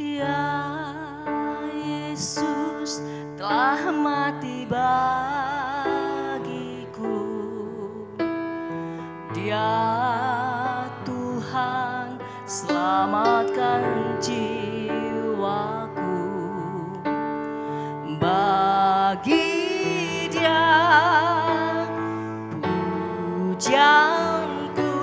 Dia Yesus telah mati bagiku. Dia Tuhan selamatkan jiwaku. Bagi Dia pujianku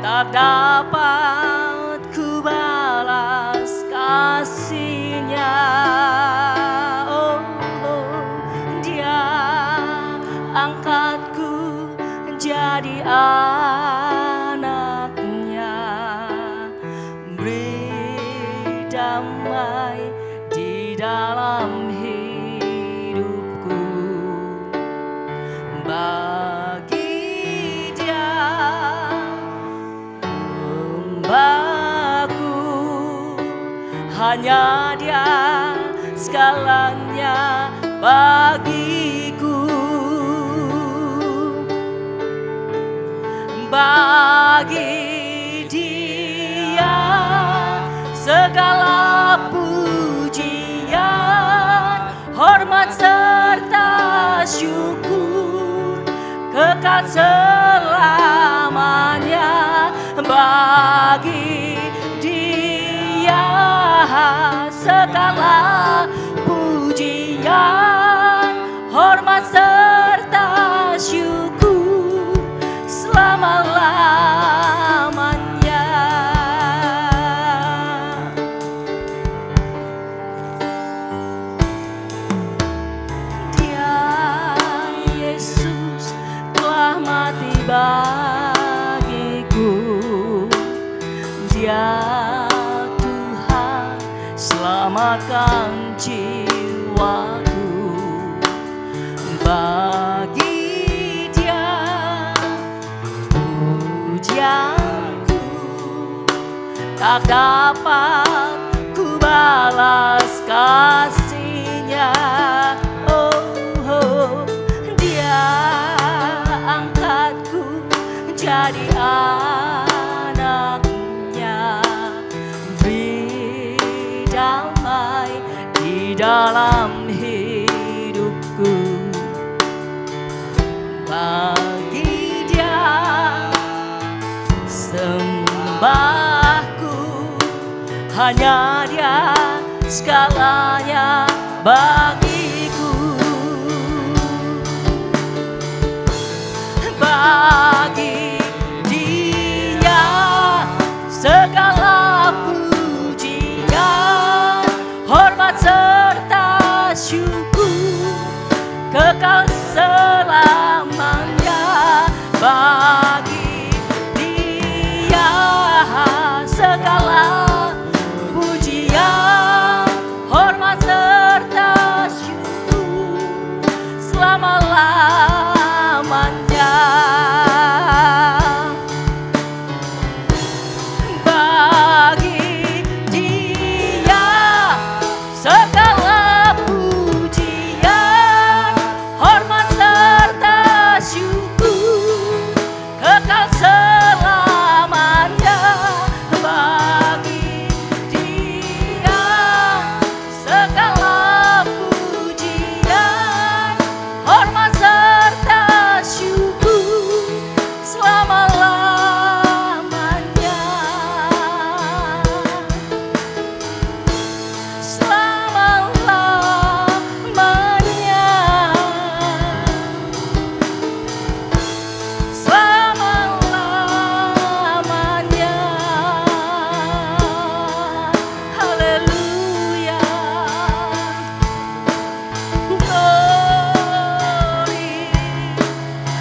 tak dapat ku balas kasih-Nya. Oh, Dia angkatku jadi anak-Nya, beri damai di dalam hidupku. Bagi Dia hambaku, hanya Dia segalanya bagiku. Bagi Dia segala pujian, hormat serta syukur kekal selamanya. Bagi Dia segala pujian, hormat serta syukur selama-lamanya. Dia Yesus telah mati bagiku. Dia Tuhan selamatkan jiwaku. Bagi Dia pujianku tak dapat ku balas kasih-Nya. Oh, Dia angkatku jadi anak-Nya, beri damai di dalam hidupku. Bagi Dia sembahku, hanya Dia segalanya bagiku. Bagi Dia segala pujian, hormat serta syukur kekal selamanya. Bagi Dia segala pujian, hormat serta syukur selama-lamanya. Bagi Dia segala pujian, hormat serta syukur kekal selamanya. Bagi Dia segala pujian, hormat serta syukur selama-lamanya. Selama-lamanya. Selama-lamanya. Haleluya. Glory.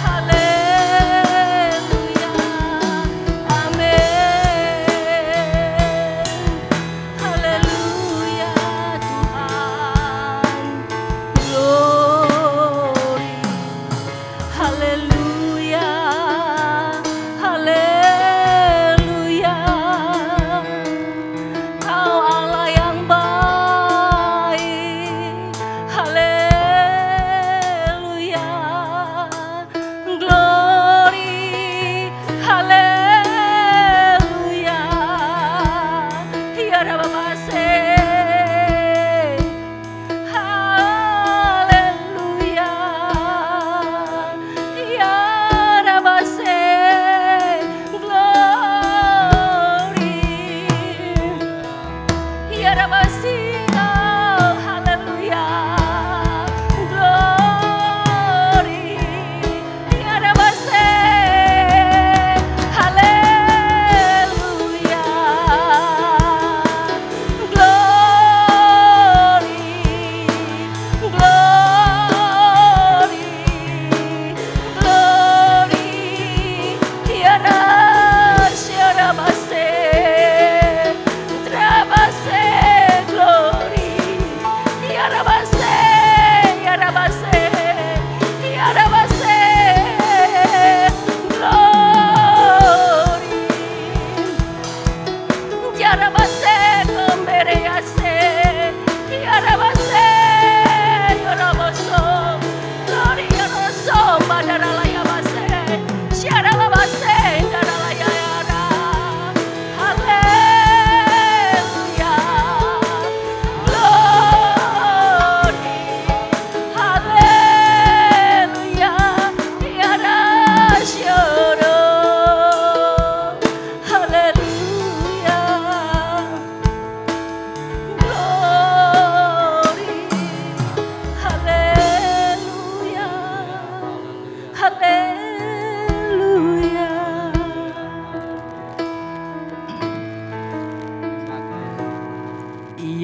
Haleluya. Amin. Haleluya Tuhan. Glory. Haleluya. Haleluya. Kau Allah yang baik. Haleluya. Glory. Haleluya. Ya Rabbah.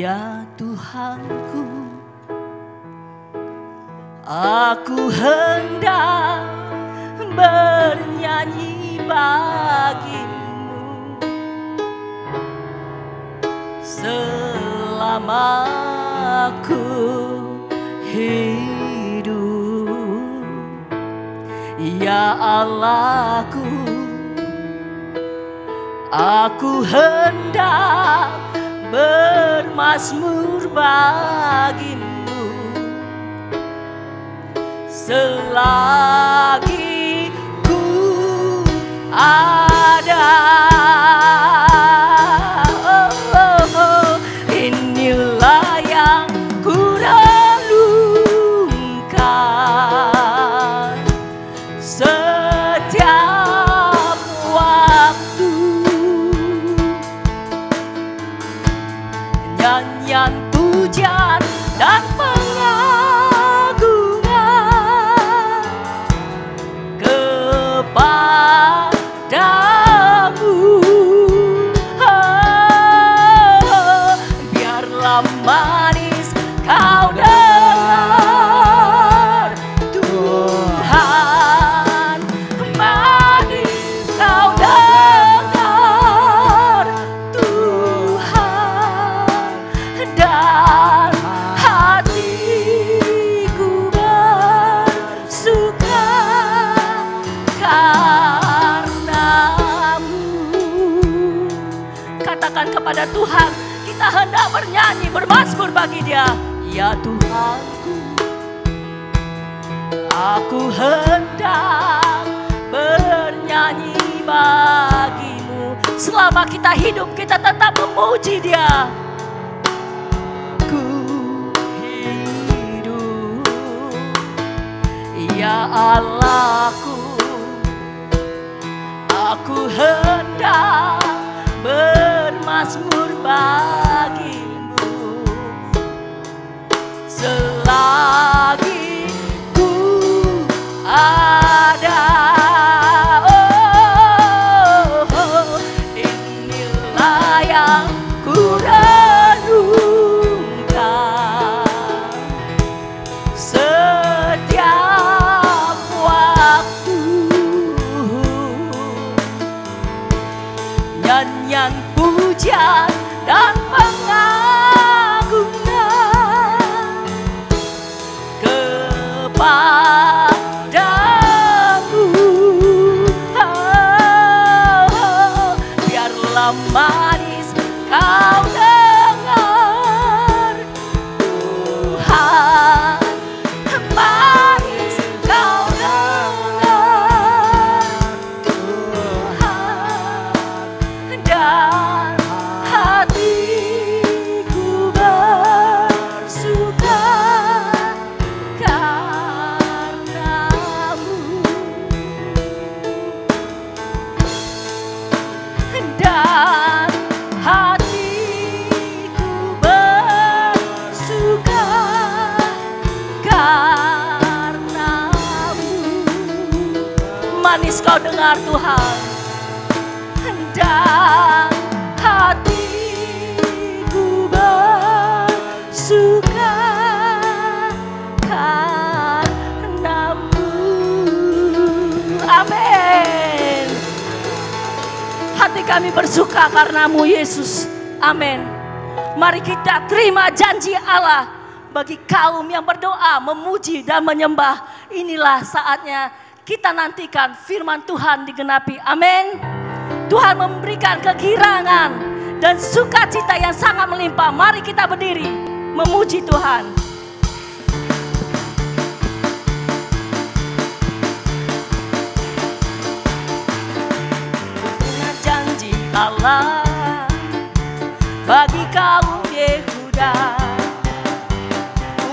Ya Tuhanku, aku hendak bernyanyi bagimu selama aku hidup. Ya Allahku, aku hendak bermazmur bagimu selagi ku ada. Inilah yang ku renungkan setiap waktu. Nyanyian pujian dan pengagungan kepadamu. Biarlah manis kau dengar Tuhan, manis kau dengar Tuhan, dan hatiku bersuka karenamu. Katakan kepada Tuhan, kita hendak bernyanyi, bermazmur bagi Dia. Ya Tuhanku, aku hendak bernyanyi bagimu. Selama kita hidup, kita tetap memuji Dia. Ku hidup, ya Allahku, aku hendak bermazmur bagimu selagi ku ada. Inilah yang ku renungkan setiap waktu. Nyanyian pujian dan pengagungan kepadamu. Biarlah manis kau dengar Tuhan, manis kau dengar Tuhan, dan hatiku bersuka karenamu, dan hatiku bersuka karenamu. Manis kau dengar Tuhan, dan hatiku bersuka karenamu. Amin. Hati kami bersuka karenamu Yesus. Amin. Mari kita terima janji Allah bagi kaum yang berdoa, memuji dan menyembah. Inilah saatnya kita nantikan firman Tuhan digenapi. Amin. Tuhan memberikan kegirangan dan sukacita yang sangat melimpah. Mari kita berdiri memuji Tuhan. Allah bagi kaum Yehuda,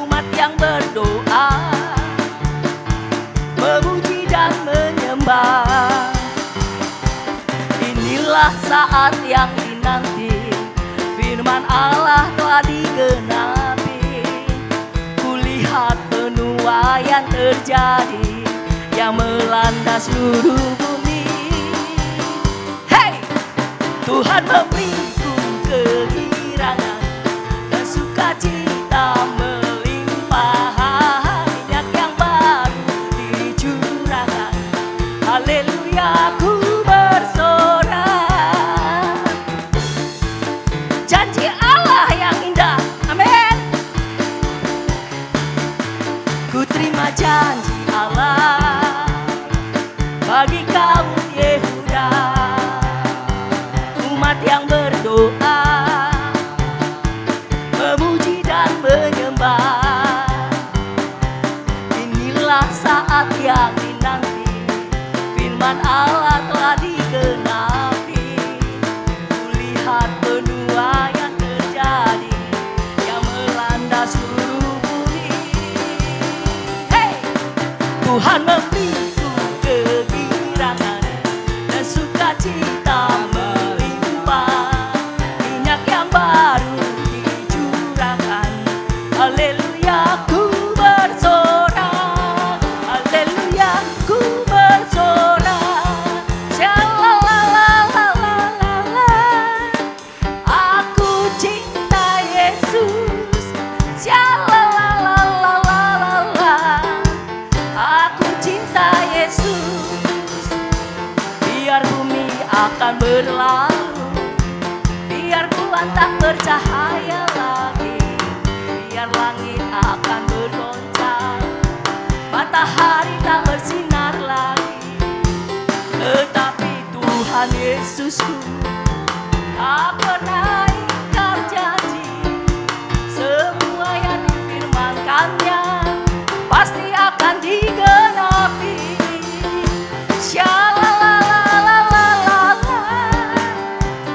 umat yang berdoa, memuji dan menyembah. Inilah saat yang dinanti, firman Allah telah digenapi. Kulihat penuaian terjadi yang melanda seluruh bumi. Hey, Tuhan memberiku kegirangan dan sukacita melimpah. Minyak yang baru dicurahkan, haleluya ku bersorak. Janji Allah yang indah, amin. Ku terima janji Allah bagi kaum Yehuda, umat yang berdoa, memuji dan menyembah. Inilah saat yang dinanti, firman Allah telah digenapi. Kulihat penuaian terjadi yang melanda seluruh bumi. Hey, Tuhan memberiku kegirangan dan sukacita melimpah. Minyak yang baru dicurahkan, haleluya ku bersorak, haleluya ku bersorak. Shalalalalala, aku cinta Yesus. Shalalalalala, aku cinta Yesus. Biar bumi akan berlalu, biar bulan tak bercahaya lagi, biar langit akan bergoncang, matahari tak bersinar lagi, tetapi Tuhan Yesusku tak pernah ingkar janji. Semua yang difirmankannya pasti akan digenapi. Shalalalalala,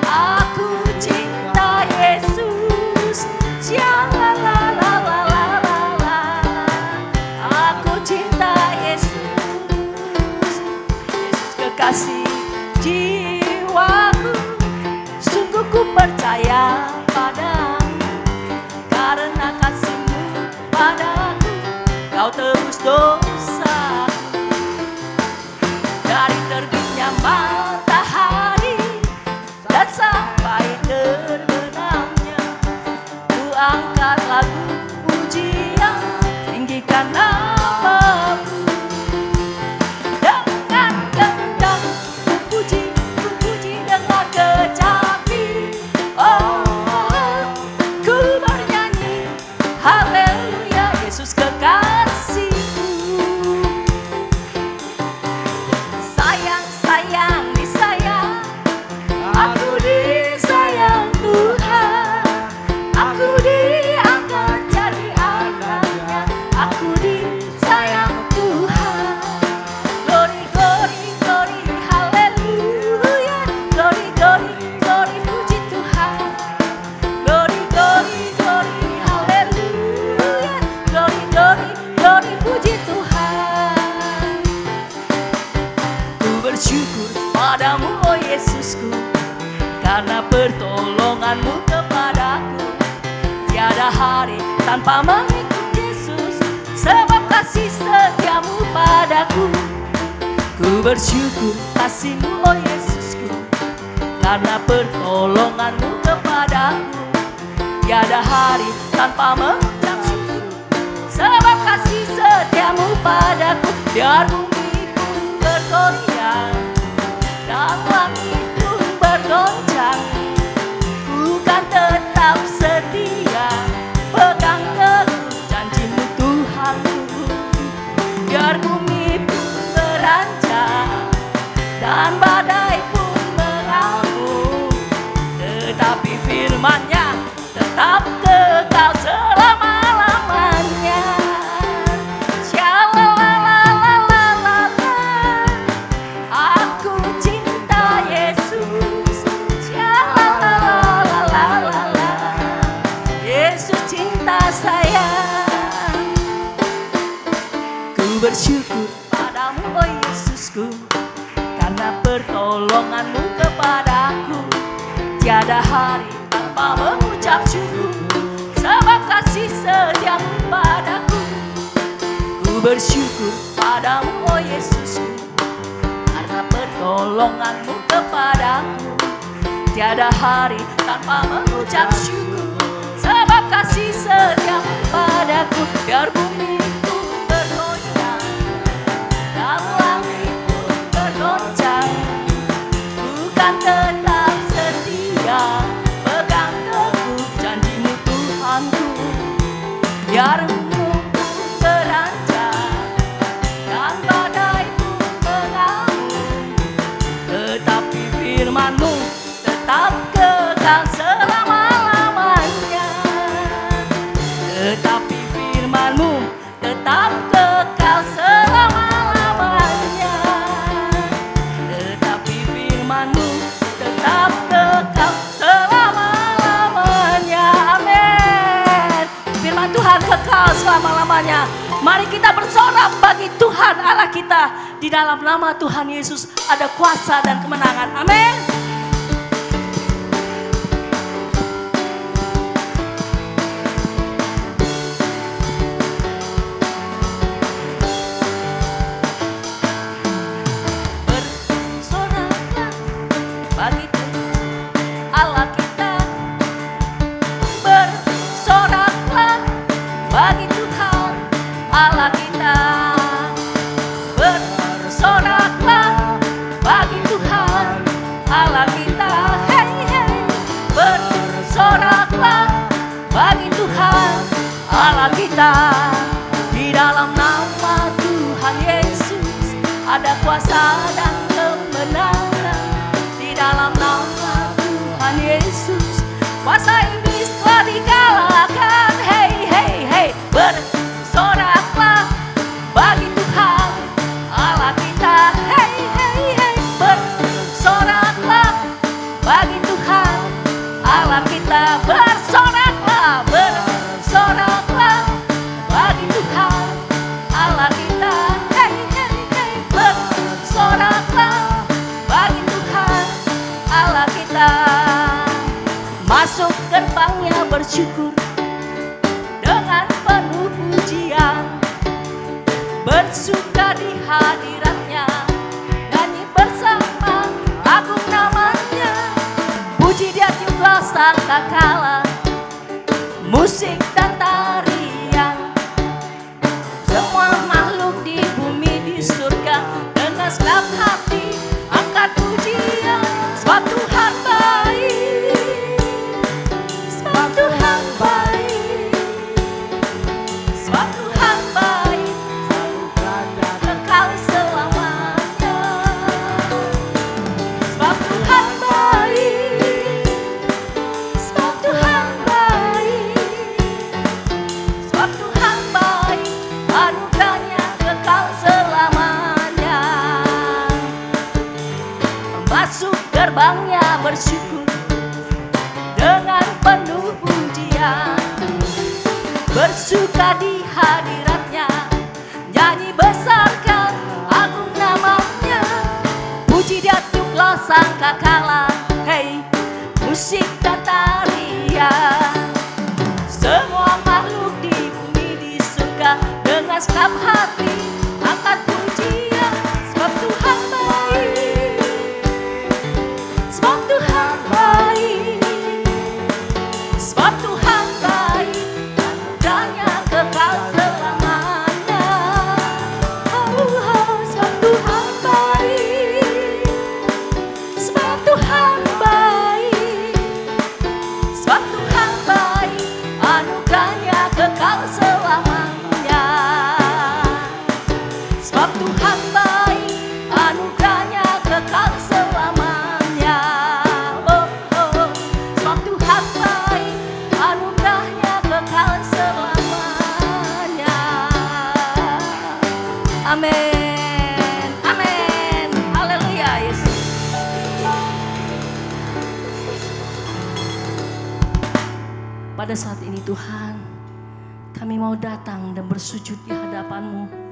aku cinta Yesus. Shalalalalala, aku cinta Yesus. Yesus kekasih jiwaku, sungguh ku percaya padamu. Karena kasih-Mu padaku, Kau tebus dosa. Dari terbitnya matahari dan sampai terbenamnya, ku angkat lagu pujian, tinggikan nama-Mu. Dengan gendang ku puji dengan kecapi. Oh, ku bernyanyi haleluya, Yesus kekasihku. Sayang, sayang, disayang, aku disayang Tuhan. Aku diangkat jadi anaknya, aku disayang Tuhan. Glory, glory, glory, haleluya. Glory, glory, glory, puji Tuhan. Glory, glory, glory, haleluya. Glory, glory, glory, puji Tuhan. Ku bersyukur padamu, oh Yesusku, karena pertolongan-Mu kepadaku. Tiada hari tanpa mengikut Yesus, sebab kasih setia-Mu padaku. Ku bersyukur kasih-Mu, oh Yesusku, karena pertolongan-Mu kepadaku. Tiada hari tanpa mengucap syukur, sebab kasih setia-Mu padaku. Biar bumi pun bergoyang dan langit pun bergoncang, ku kan tetap setia, pegang teguh janji-Mu Tuhanku. Biar bumi pun berancang dan badai pun mengamuk, tetapi firman-Nya tetap kekal selama-lamanya. Shalalalalala, aku cinta Yesus. Yesusku, karena pertolongan-Mu kepadaku. Tiada hari tanpa mengucap syukur, sebab kasih setia-Mu padaku. Ku bersyukur padamu, oh Yesusku, karena pertolongan-Mu kepadaku. Tiada hari tanpa mengucap syukur, sebab kasih setia-Mu padaku. Biar bumi pun bergoncang dan langit pun bergoncang, bukan tetap setia, pegang teguh janji-Mu Tuhanku. Biar gunung pun beranjak dan badai pun mengamuk, tetapi firman-Mu tetap kekal selama-lamanya. Tetapi firman-Mu tetap kekal selama-lamanya. Tetapi firman-Mu tetap kekal selama-lamanya. Amin. Firman Tuhan kekal selama-lamanya. Mari kita bersorak bagi Tuhan Allah kita. Di dalam nama Tuhan Yesus ada kuasa dan kemenangan. Amin. Di dalam nama Tuhan Yesus ada kuasa dan kemenangan. Di dalam nama Tuhan Yesus kuasa iblis telah dikalahkan. Hey hey hey, bersoraklah bagi Tuhan Allah kita. Hey hey hey, bersoraklah bagi Tuhan Allah kita. Bersoraklah, bersoraklah bagi Tuhan Allah kita. Hey hey hey, bersoraklah bagi Tuhan Allah kita. Masuk gerbangnya bersyukur dengan penuh pujian, bersuka di hadiratnya, nyanyi bersama agung namanya. Puji Dia juga sangkakala, musik dan tarian. Semua makhluk di bumi di surga dengan segenap hati angkat pujian. Sebab Tuhan baik, sebab Tuhan baik, sebab Tuhan baik, kekal selamanya. Sebab Tuhan baik, sebab Tuhan baik, sebab Tuhan baik, anugerahnya kekal selamanya. Masuk gerbangnya bersyukur dengan penuh pujian, bersuka di hadiratnya, nyanyi besarkan agung namanya. Puji Dia juga sangkakala, hey, musik dan tarian. Semua makhluk di bumi di surga dengan segenap hati angkat pujian. Sebab Tuhan baik, sebab Tuhan baik, sebab Tuhan baik, anugerahnya kekal selamanya. Sebab Tuhan baik, sebab Tuhan baik, sebab Tuhan baik, anugerahnya kekal selamanya. Sebab Tuhan baik, anugerahnya kekal selamanya. Oh, oh. Sebab Tuhan baik, anugerahnya kekal selamanya. Amin, amin, haleluya Yesus. Pada saat ini Tuhan, kami mau datang dan bersujud di hadapan-Mu.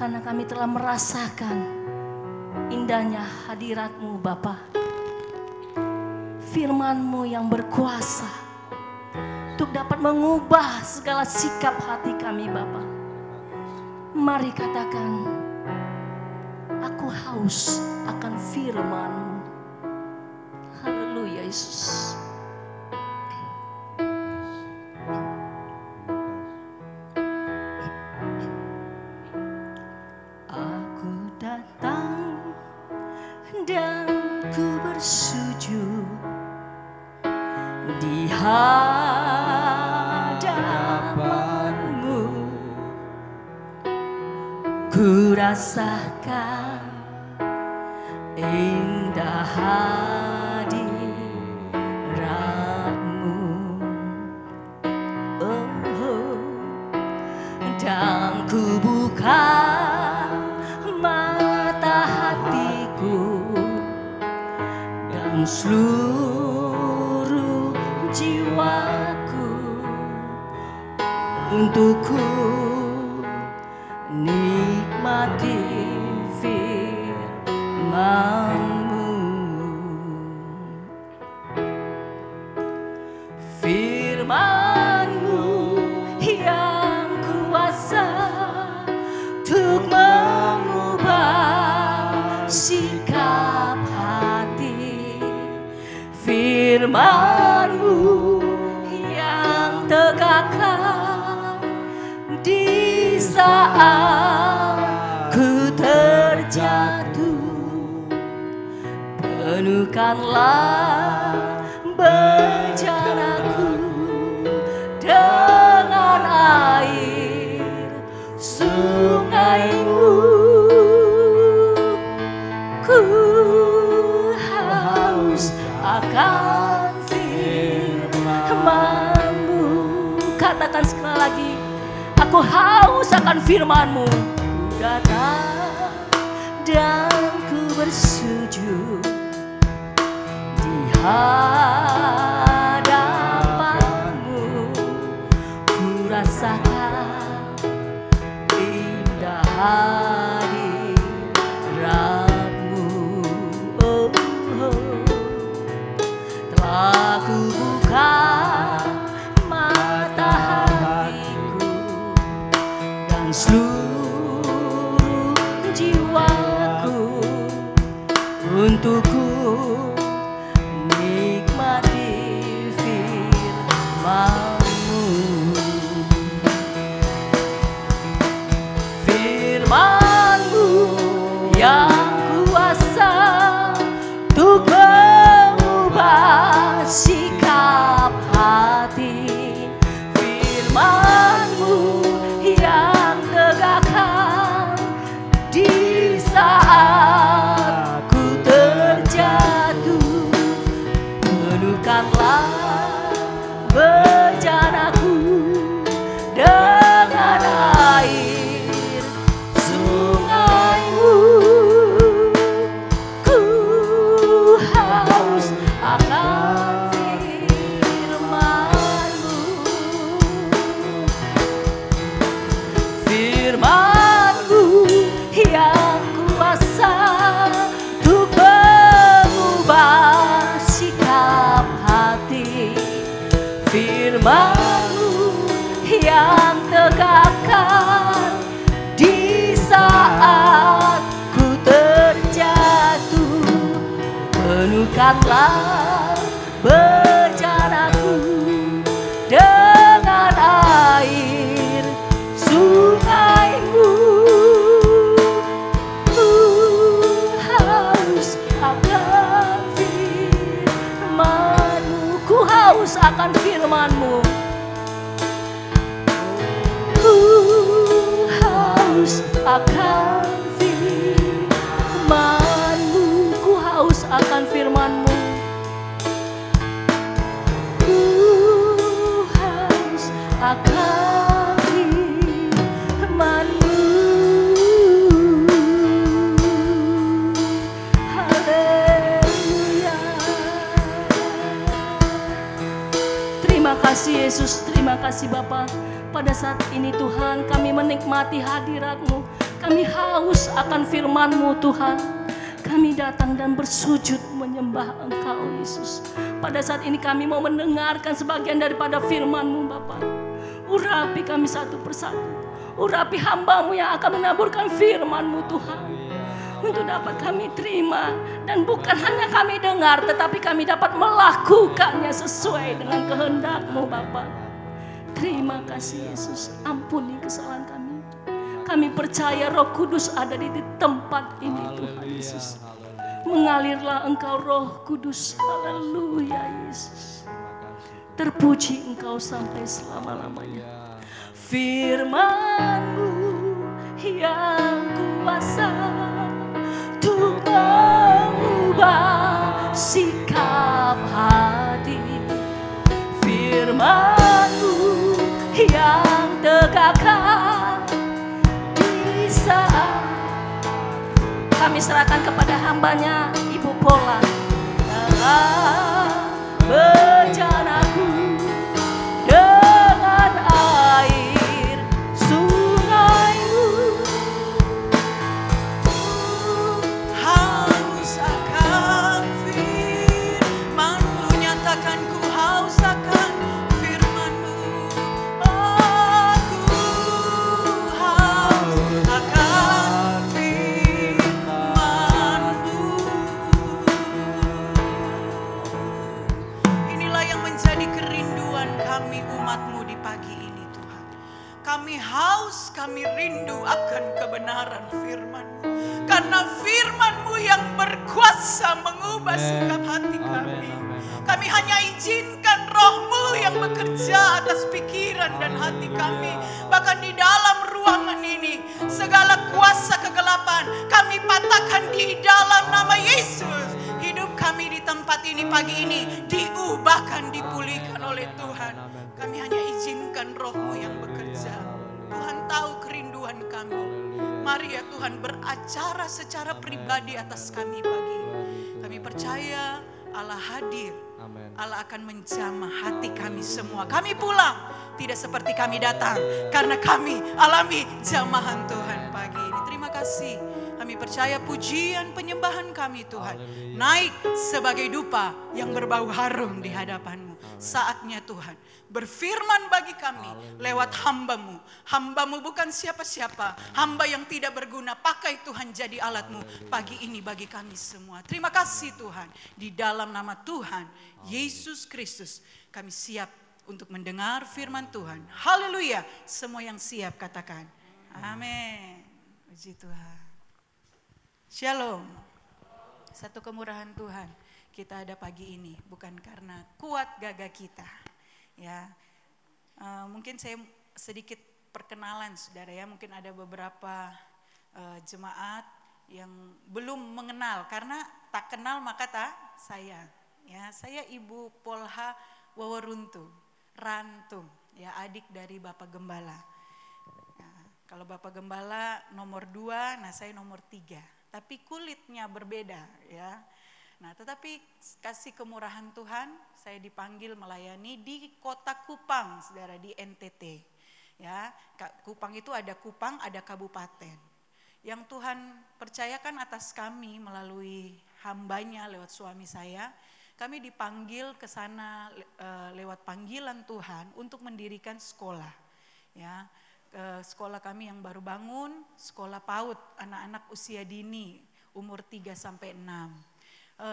karena kami telah merasakan indahnya hadirat-Mu Bapa. Firman-Mu yang berkuasa untuk dapat mengubah segala sikap hati kami Bapa. Mari katakan, aku haus akan firman-Mu. Haleluya Yesus. Aku datang dan ku bersujud di hadapan-Mu. Ku rasakan indah hadirat-Mu. Dan ku buka mata hatiku dan seluruh jiwaku untuk ku nikmati firman-Mu. Firman-Mu yang kuasa untuk mengubah sikap hati. Firman-Mu yang tegakkan di saat ku terjatuh. Penuhkanlah bejanaku dengan air sungai-Mu. Ku haus akan firman-Mu. Katakan sekali lagi, aku haus akan firman-Mu. Ku datang dan ku bersujud di hadapan-Mu. Ku rasakan indah hadirat-Mu. Telah ku buka mata hatiku dan seluruh jiwaku untuk ku nikmati firman-Mu. Firman-Mu yang kuasa untuk mengubah sikap hati. Firman-Mu yang tegakkan di saat ku terjatuh. Penuhkanlah bejanaku dengan air sungai-Mu. Ku haus akan firman-Mu. Firman-Mu yang kuasa untuk mengubah sikap hati. Firman-Mu yang tegakkan di saat ku terjatuh. Penuhkanlah bejanaku dengan air sungai-Mu. Ku haus akan firman-Mu. Ku haus akan firman-Mu. Ku haus akan firman-Mu. Ku haus akan firman-Mu. Ku haus akan firman-Mu. Haleluya. Terima kasih Yesus, terima kasih Bapa. Pada saat ini Tuhan, kami menikmati hadirat-Mu. Kami haus akan firman-Mu Tuhan. Kami datang dan bersujud menyembah Engkau Yesus. Pada saat ini kami mau mendengarkan sebagian daripada firman-Mu Bapa. Urapi kami satu persatu. Urapi hamba-Mu yang akan menaburkan firman-Mu Tuhan. Untuk dapat kami terima. Dan bukan hanya kami dengar, tetapi kami dapat melakukannya sesuai dengan kehendak-Mu Bapa. Terima kasih Yesus. Ampuni kesalahan kami. Kami percaya Roh Kudus ada di tempat ini Tuhan Yesus. Mengalirlah Engkau Roh Kudus. Haleluya Yesus. Terpuji Engkau sampai selama-lamanya. Firman-Mu yang kuasa untuk mengubah sikap hati. Firman-Mu yang tegakkan di saat kami serahkan kepada hamba-Nya Ibu Pola. Dalam bejanaku dengan air sungai-Mu, haus akan firman-Mu, nyatakan ku haus akan firman-Mu. Aku haus akan firman-Mu. Inilah yang menjadi kerinduan kami umat-Mu di pagi ini Tuhan. Kami haus, kami rindu akan kebenaran firman-Mu. Karena firman-Mu yang berkuasa mengubah sikap hati kami. Kami hanya izinkan Roh-Mu yang bekerja atas pikiran dan hati kami. Bahkan di dalam ruangan ini, segala kuasa kegelapan kami patahkan di dalam nama Yesus. Hidup kami di tempat ini pagi ini diubahkan, dipulihkan oleh Tuhan. Kami hanya izinkan Roh-Mu yang bekerja. Tuhan tahu kerinduan kami. Mari ya Tuhan beracara secara pribadi atas kami pagi ini. Kami percaya Allah hadir. Allah akan menjamah hati kami semua. Kami pulang tidak seperti kami datang, karena kami alami jamahan Tuhan pagi ini. Terima kasih. Kami percaya pujian penyembahan kami Tuhan naik sebagai dupa yang berbau harum di hadapan-Mu. Saatnya Tuhan berfirman bagi kami lewat hamba-Mu. Hamba-Mu bukan siapa-siapa, hamba yang tidak berguna. Pakai Tuhan jadi alat-Mu pagi ini bagi kami semua. Terima kasih Tuhan. Di dalam nama Tuhan Yesus Kristus kami siap untuk mendengar firman Tuhan. Haleluya. Semua yang siap katakan amin. Puji Tuhan. Shalom. Satu kemurahan Tuhan kita ada pagi ini bukan karena kuat gagah kita. Ya, mungkin saya sedikit perkenalan saudara ya. Mungkin ada beberapa jemaat yang belum mengenal, karena tak kenal maka tak sayang. Ya, saya Ibu Polha Wawaruntu Rantung, ya adik dari Bapak Gembala. Nah, kalau Bapak Gembala nomor 2, nah saya nomor 3. Tapi kulitnya berbeda ya. Nah, tetapi kasih kemurahan Tuhan, saya dipanggil melayani di Kota Kupang, saudara, di NTT. Ya, Kupang itu ada Kupang, ada kabupaten. Yang Tuhan percayakan atas kami melalui hambanya lewat suami saya, kami dipanggil ke sana lewat panggilan Tuhan untuk mendirikan sekolah. Ya, sekolah kami yang baru bangun, sekolah PAUD, anak-anak usia dini, umur 3 sampai 6.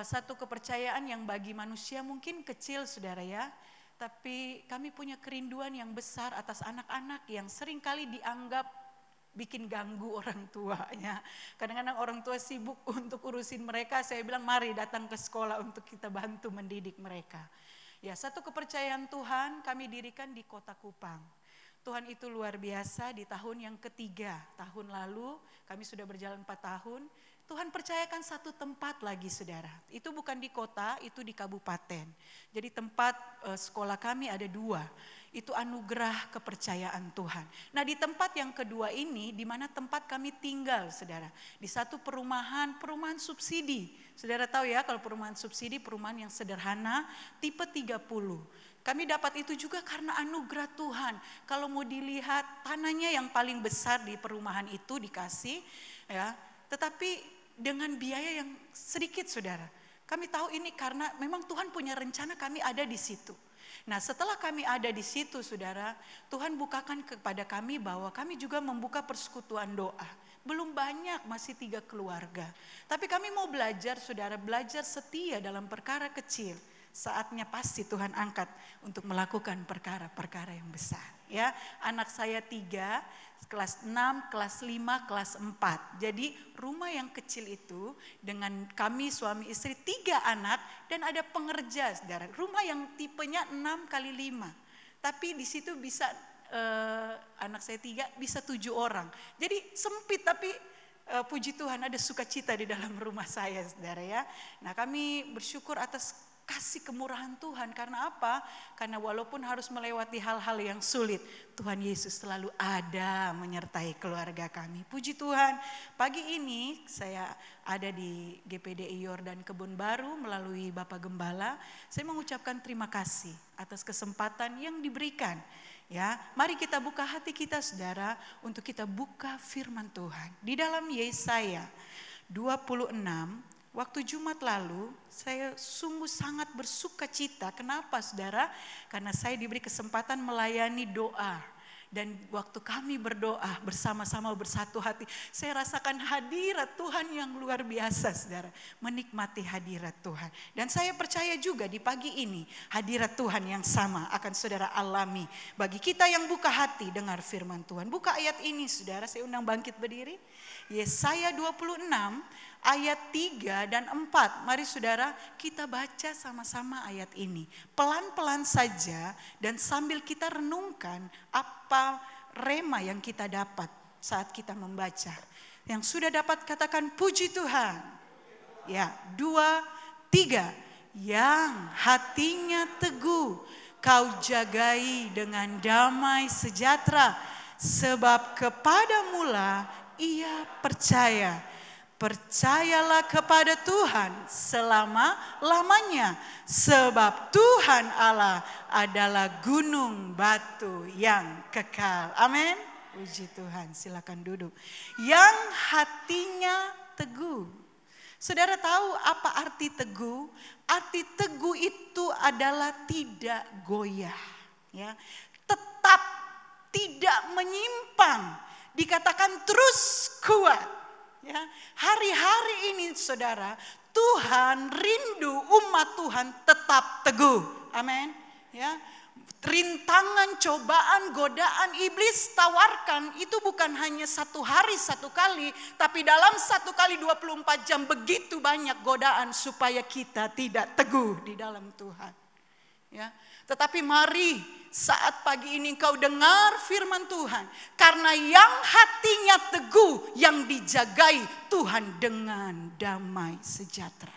Satu kepercayaan yang bagi manusia mungkin kecil saudara ya, tapi kami punya kerinduan yang besar atas anak-anak yang seringkali dianggap bikin ganggu orang tuanya. Kadang-kadang orang tua sibuk untuk urusin mereka, saya bilang mari datang ke sekolah untuk kita bantu mendidik mereka. Ya, satu kepercayaan Tuhan kami dirikan di Kota Kupang. Tuhan itu luar biasa. Di tahun yang ketiga, tahun lalu kami sudah berjalan 4 tahun. Tuhan percayakan satu tempat lagi saudara. Itu bukan di kota, itu di kabupaten. Jadi tempat sekolah kami ada 2. Itu anugerah kepercayaan Tuhan. Nah, di tempat yang kedua ini, di mana tempat kami tinggal saudara. Di satu perumahan subsidi. Saudara tahu ya, kalau perumahan subsidi, perumahan yang sederhana, tipe 30. Kami dapat itu juga karena anugerah Tuhan. Kalau mau dilihat tanahnya yang paling besar di perumahan itu dikasih, ya, tetapi dengan biaya yang sedikit, saudara. Kami tahu ini karena memang Tuhan punya rencana kami ada di situ. Nah, setelah kami ada di situ, saudara, Tuhan bukakan kepada kami bahwa kami juga membuka persekutuan doa. Belum banyak, masih 3 keluarga. Tapi kami mau belajar, saudara, belajar setia dalam perkara kecil. Saatnya pasti Tuhan angkat untuk melakukan perkara-perkara yang besar. Ya, anak saya 3, kelas 6, kelas 5, kelas 4. Jadi rumah yang kecil itu dengan kami suami istri 3 anak dan ada pengerja, saudara. Rumah yang tipenya 6x5. Tapi di situ bisa anak saya 3 bisa 7 orang. Jadi sempit tapi puji Tuhan ada sukacita di dalam rumah saya, saudara ya. Nah, kami bersyukur atas kasih kemurahan Tuhan. Karena apa? Karena walaupun harus melewati hal-hal yang sulit, Tuhan Yesus selalu ada menyertai keluarga kami. Puji Tuhan, pagi ini saya ada di GPDI Yordan Kebun Baru melalui Bapak Gembala. Saya mengucapkan terima kasih atas kesempatan yang diberikan. Ya, mari kita buka hati kita, saudara, untuk kita buka firman Tuhan. Di dalam Yesaya 26, waktu Jumat lalu, saya sungguh sangat bersuka cita. Kenapa, saudara? Karena saya diberi kesempatan melayani doa. Dan waktu kami berdoa bersama-sama bersatu hati, saya rasakan hadirat Tuhan yang luar biasa, saudara. Menikmati hadirat Tuhan. Dan saya percaya juga di pagi ini, hadirat Tuhan yang sama akan saudara alami. Bagi kita yang buka hati dengar firman Tuhan. Buka ayat ini, saudara, saya undang bangkit berdiri. Yesaya 26 ayat 3 dan 4. Mari saudara kita baca sama-sama ayat ini. Pelan-pelan saja dan sambil kita renungkan apa rema yang kita dapat saat kita membaca. Yang sudah dapat katakan puji Tuhan. Ya, 2, 3. Yang hatinya teguh kau jagai dengan damai sejahtera. Sebab kepadamulah ia percaya. Percayalah kepada Tuhan selama-lamanya. Sebab Tuhan Allah adalah gunung batu yang kekal. Amin. Puji Tuhan, silakan duduk. Yang hatinya teguh. Saudara tahu apa arti teguh? Arti teguh itu adalah tidak goyah. Ya, tetap tidak menyimpang. Dikatakan terus kuat. Ya, hari-hari ini saudara, Tuhan rindu umat Tuhan tetap teguh. Amin. Ya, rintangan, cobaan, godaan iblis tawarkan itu bukan hanya 1 hari 1 kali, tapi dalam 1 kali 24 jam begitu banyak godaan supaya kita tidak teguh di dalam Tuhan. Ya, tetapi mari saat pagi ini engkau dengar firman Tuhan. Karena yang hatinya teguh, yang dijagai Tuhan dengan damai sejahtera.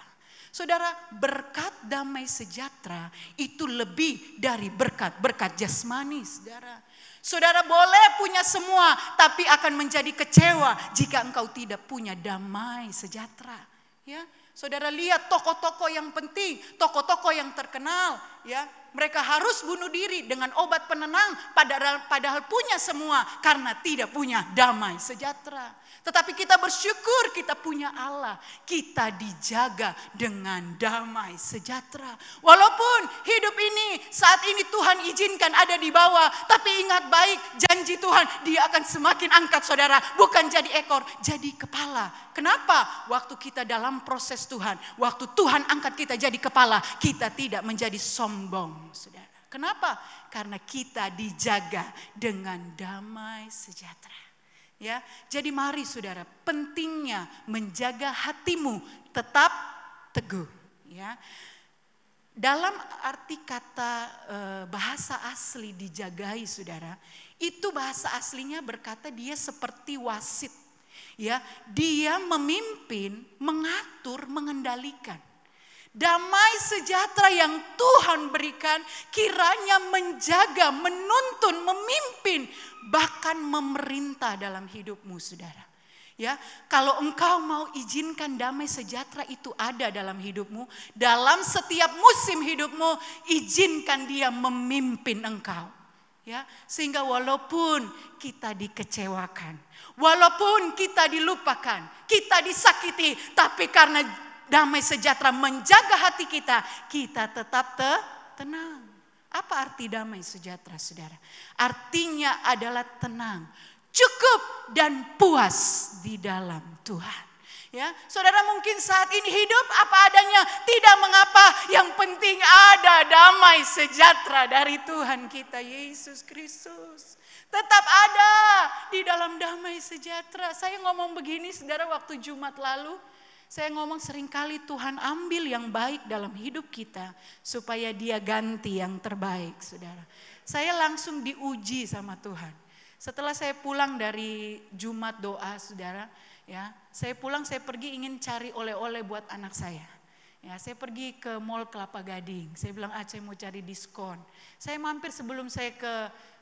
Saudara, berkat damai sejahtera itu lebih dari berkat-berkat jasmani, saudara. Saudara boleh punya semua, tapi akan menjadi kecewa jika engkau tidak punya damai sejahtera. Ya, saudara lihat tokoh-tokoh yang penting, tokoh-tokoh yang terkenal, ya. Mereka harus bunuh diri dengan obat penenang padahal punya semua karena tidak punya damai sejahtera. Tetapi kita bersyukur kita punya Allah. Kita dijaga dengan damai sejahtera. Walaupun hidup ini saat ini Tuhan izinkan ada di bawah. Tapi ingat baik janji Tuhan, dia akan semakin angkat saudara. Bukan jadi ekor, jadi kepala. Kenapa? Waktu kita dalam proses Tuhan. Waktu Tuhan angkat kita jadi kepala. Kita tidak menjadi sombong saudara. Kenapa? Karena kita dijaga dengan damai sejahtera. Ya, jadi mari saudara, pentingnya menjaga hatimu tetap teguh. Ya, dalam arti kata bahasa asli dijagai, saudara, itu bahasa aslinya berkata dia seperti wasit. Ya, dia memimpin, mengatur, mengendalikan. Damai sejahtera yang Tuhan berikan kiranya menjaga, menuntun, memimpin, bahkan memerintah dalam hidupmu saudara. Ya, kalau engkau mau izinkan damai sejahtera itu ada dalam hidupmu, dalam setiap musim hidupmu, izinkan dia memimpin engkau. Ya, sehingga walaupun kita dikecewakan, walaupun kita dilupakan, kita disakiti, tapi karena damai sejahtera menjaga hati kita, kita tetap tenang. Apa arti damai sejahtera, saudara? Artinya adalah tenang, cukup dan puas di dalam Tuhan. Ya, saudara mungkin saat ini hidup apa adanya, tidak mengapa, yang penting ada damai sejahtera dari Tuhan kita Yesus Kristus. Tetap ada di dalam damai sejahtera. Saya ngomong begini, saudara, waktu Jumat lalu, saya ngomong seringkali Tuhan ambil yang baik dalam hidup kita supaya dia ganti yang terbaik, saudara. Saya langsung diuji sama Tuhan. Setelah saya pulang dari Jumat doa, saudara, ya, saya pulang, saya pergi ingin cari oleh-oleh buat anak saya. Ya, saya pergi ke Mall Kelapa Gading. Saya bilang, saya mau cari diskon. Saya mampir sebelum saya ke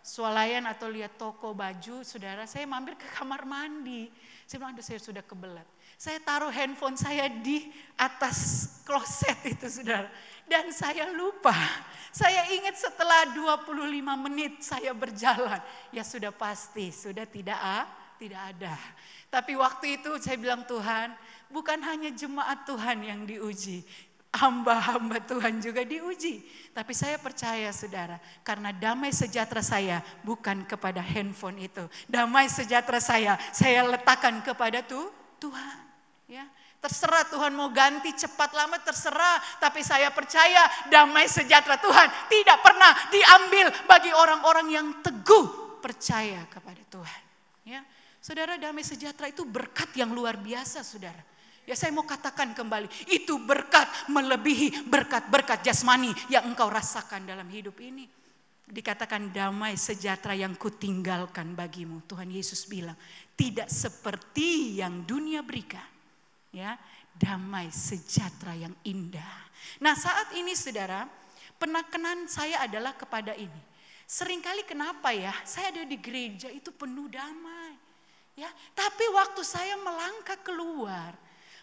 swalayan atau lihat toko baju, saudara, saya mampir ke kamar mandi. Saya bilang, aduh, saya sudah kebelat. Saya taruh handphone saya di atas kloset itu, saudara. Dan saya lupa. Saya ingat setelah 25 menit saya berjalan. Ya sudah pasti, sudah tidak ada. Tapi waktu itu saya bilang, Tuhan, bukan hanya jemaat Tuhan yang diuji. Hamba-hamba Tuhan juga diuji. Tapi saya percaya, saudara, karena damai sejahtera saya bukan kepada handphone itu. Damai sejahtera saya letakkan kepada Tuhan. Ya, terserah Tuhan mau ganti cepat lambat, terserah. Tapi saya percaya damai sejahtera Tuhan tidak pernah diambil bagi orang-orang yang teguh percaya kepada Tuhan. Ya, saudara, damai sejahtera itu berkat yang luar biasa, saudara. Ya, saya mau katakan kembali, itu berkat melebihi berkat-berkat jasmani yang engkau rasakan dalam hidup ini. Dikatakan damai sejahtera yang kutinggalkan bagimu. Tuhan Yesus bilang, tidak seperti yang dunia berikan. Ya, damai sejahtera yang indah. Nah, saat ini, saudara, penekanan saya adalah kepada ini. Seringkali kenapa ya, saya ada di gereja itu penuh damai. Ya, tapi waktu saya melangkah keluar,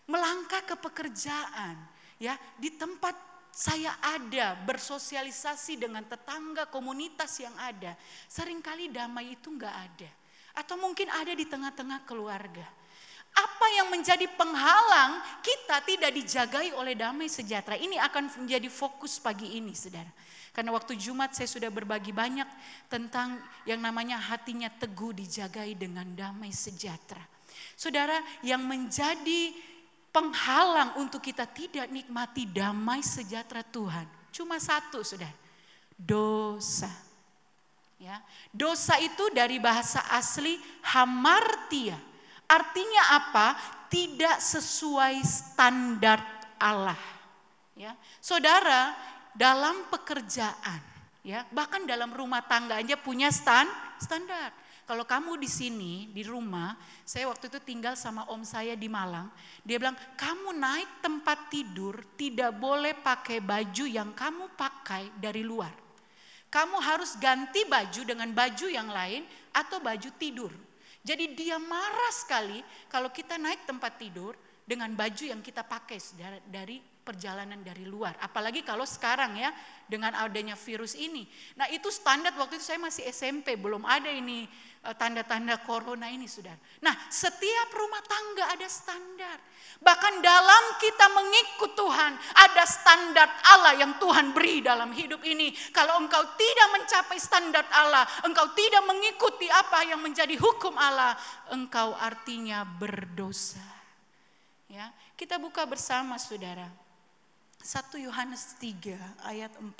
melangkah ke pekerjaan, ya, di tempat saya ada, bersosialisasi dengan tetangga, komunitas yang ada, seringkali damai itu enggak ada. Atau mungkin ada di tengah-tengah keluarga. Apa yang menjadi penghalang kita tidak dijagai oleh damai sejahtera? Ini akan menjadi fokus pagi ini, saudara. Karena waktu Jumat saya sudah berbagi banyak tentang yang namanya hatinya teguh dijagai dengan damai sejahtera. Saudara, yang menjadi penghalang untuk kita tidak nikmati damai sejahtera Tuhan cuma satu, saudara. Dosa. Ya, dosa itu dari bahasa asli hamartia. Artinya apa? Tidak sesuai standar Allah. Ya, saudara, dalam pekerjaan, ya, bahkan dalam rumah tangga aja punya standar. Kalau kamu di sini di rumah, saya waktu itu tinggal sama om saya di Malang. Dia bilang, kamu naik tempat tidur tidak boleh pakai baju yang kamu pakai dari luar. Kamu harus ganti baju dengan baju yang lain atau baju tidur. Jadi dia marah sekali kalau kita naik tempat tidur dengan baju yang kita pakai dari perjalanan dari luar. Apalagi kalau sekarang ya dengan adanya virus ini. Nah, itu standar waktu itu saya masih SMP, belum ada ini tanda-tanda corona ini, saudara. Nah, setiap rumah tangga ada standar. Bahkan dalam kita mengikut Tuhan ada standar Allah yang Tuhan beri dalam hidup ini. Kalau engkau tidak mencapai standar Allah, engkau tidak mengikuti apa yang menjadi hukum Allah, engkau artinya berdosa. Ya, kita buka bersama, saudara. 1 Yohanes 3 ayat 4.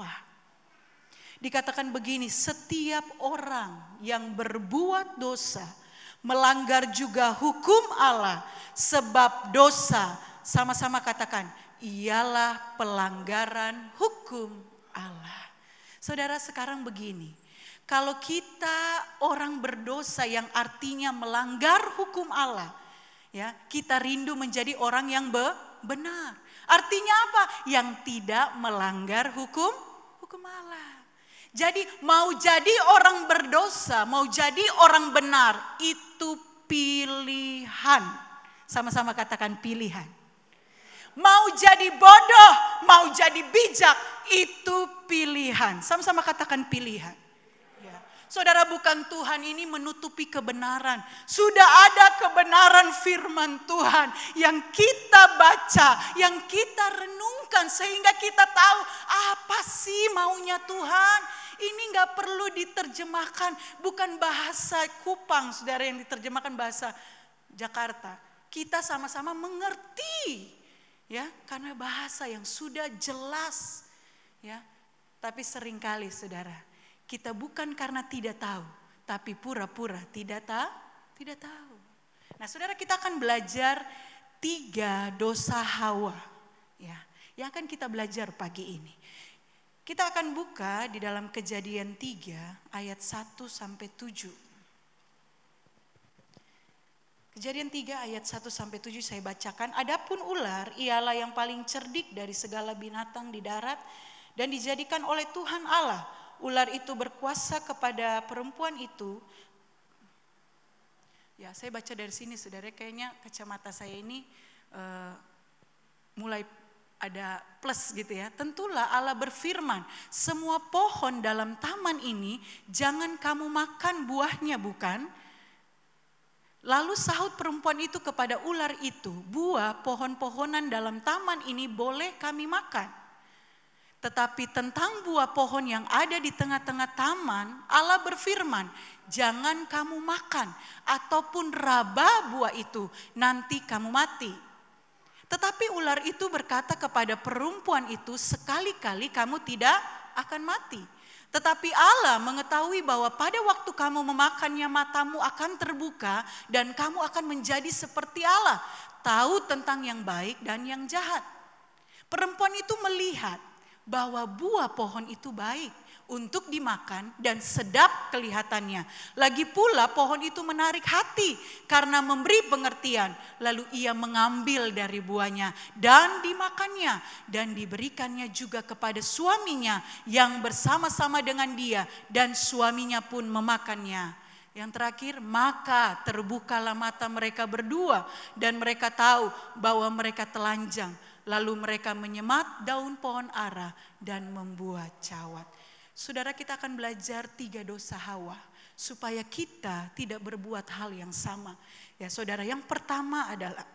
Dikatakan begini, setiap orang yang berbuat dosa melanggar juga hukum Allah, sebab dosa, sama-sama katakan, ialah pelanggaran hukum Allah. Saudara, sekarang begini, kalau kita orang berdosa yang artinya melanggar hukum Allah, ya, kita rindu menjadi orang yang benar. Artinya apa? Yang tidak melanggar hukum Allah. Jadi mau jadi orang berdosa, mau jadi orang benar, itu pilihan. Sama-sama katakan pilihan. Mau jadi bodoh, mau jadi bijak, itu pilihan. Sama-sama katakan pilihan. Ya. Saudara, bukan Tuhan ini menutupi kebenaran. Sudah ada kebenaran firman Tuhan yang kita baca, yang kita renungkan sehingga kita tahu apa sih maunya Tuhan. Ini gak perlu diterjemahkan, bukan bahasa Kupang, saudara, yang diterjemahkan bahasa Jakarta. Kita sama-sama mengerti. Ya, karena bahasa yang sudah jelas, ya. Tapi seringkali, saudara, kita bukan karena tidak tahu, tapi pura-pura tidak tahu. Nah, saudara, kita akan belajar 3 dosa Hawa, ya, yang akan kita belajar pagi ini. Kita akan buka di dalam Kejadian 3 ayat 1 sampai 7. Kejadian 3 ayat 1 sampai 7 saya bacakan. Adapun ular ialah yang paling cerdik dari segala binatang di darat dan dijadikan oleh Tuhan Allah. Ular itu berkuasa kepada perempuan itu. Ya, saya baca dari sini, saudara, kayaknya kacamata saya ini mulai ada plus gitu ya. Tentulah Allah berfirman, semua pohon dalam taman ini jangan kamu makan buahnya, bukan? Lalu sahut perempuan itu kepada ular itu, buah pohon-pohonan dalam taman ini boleh kami makan. Tetapi tentang buah pohon yang ada di tengah-tengah taman, Allah berfirman, jangan kamu makan ataupun raba buah itu, nanti kamu mati. Tetapi ular itu berkata kepada perempuan itu, sekali-kali kamu tidak akan mati. Tetapi Allah mengetahui bahwa pada waktu kamu memakannya matamu akan terbuka dan kamu akan menjadi seperti Allah, tahu tentang yang baik dan yang jahat. Perempuan itu melihat bahwa buah pohon itu baik untuk dimakan dan sedap kelihatannya. Lagi pula pohon itu menarik hati karena memberi pengertian. Lalu ia mengambil dari buahnya dan dimakannya dan diberikannya juga kepada suaminya yang bersama-sama dengan dia dan suaminya pun memakannya. Yang terakhir, maka terbukalah mata mereka berdua dan mereka tahu bahwa mereka telanjang. Lalu mereka menyemat daun pohon ara dan membuat cawat. Saudara, kita akan belajar 3 dosa Hawa supaya kita tidak berbuat hal yang sama. Ya, saudara, yang pertama adalah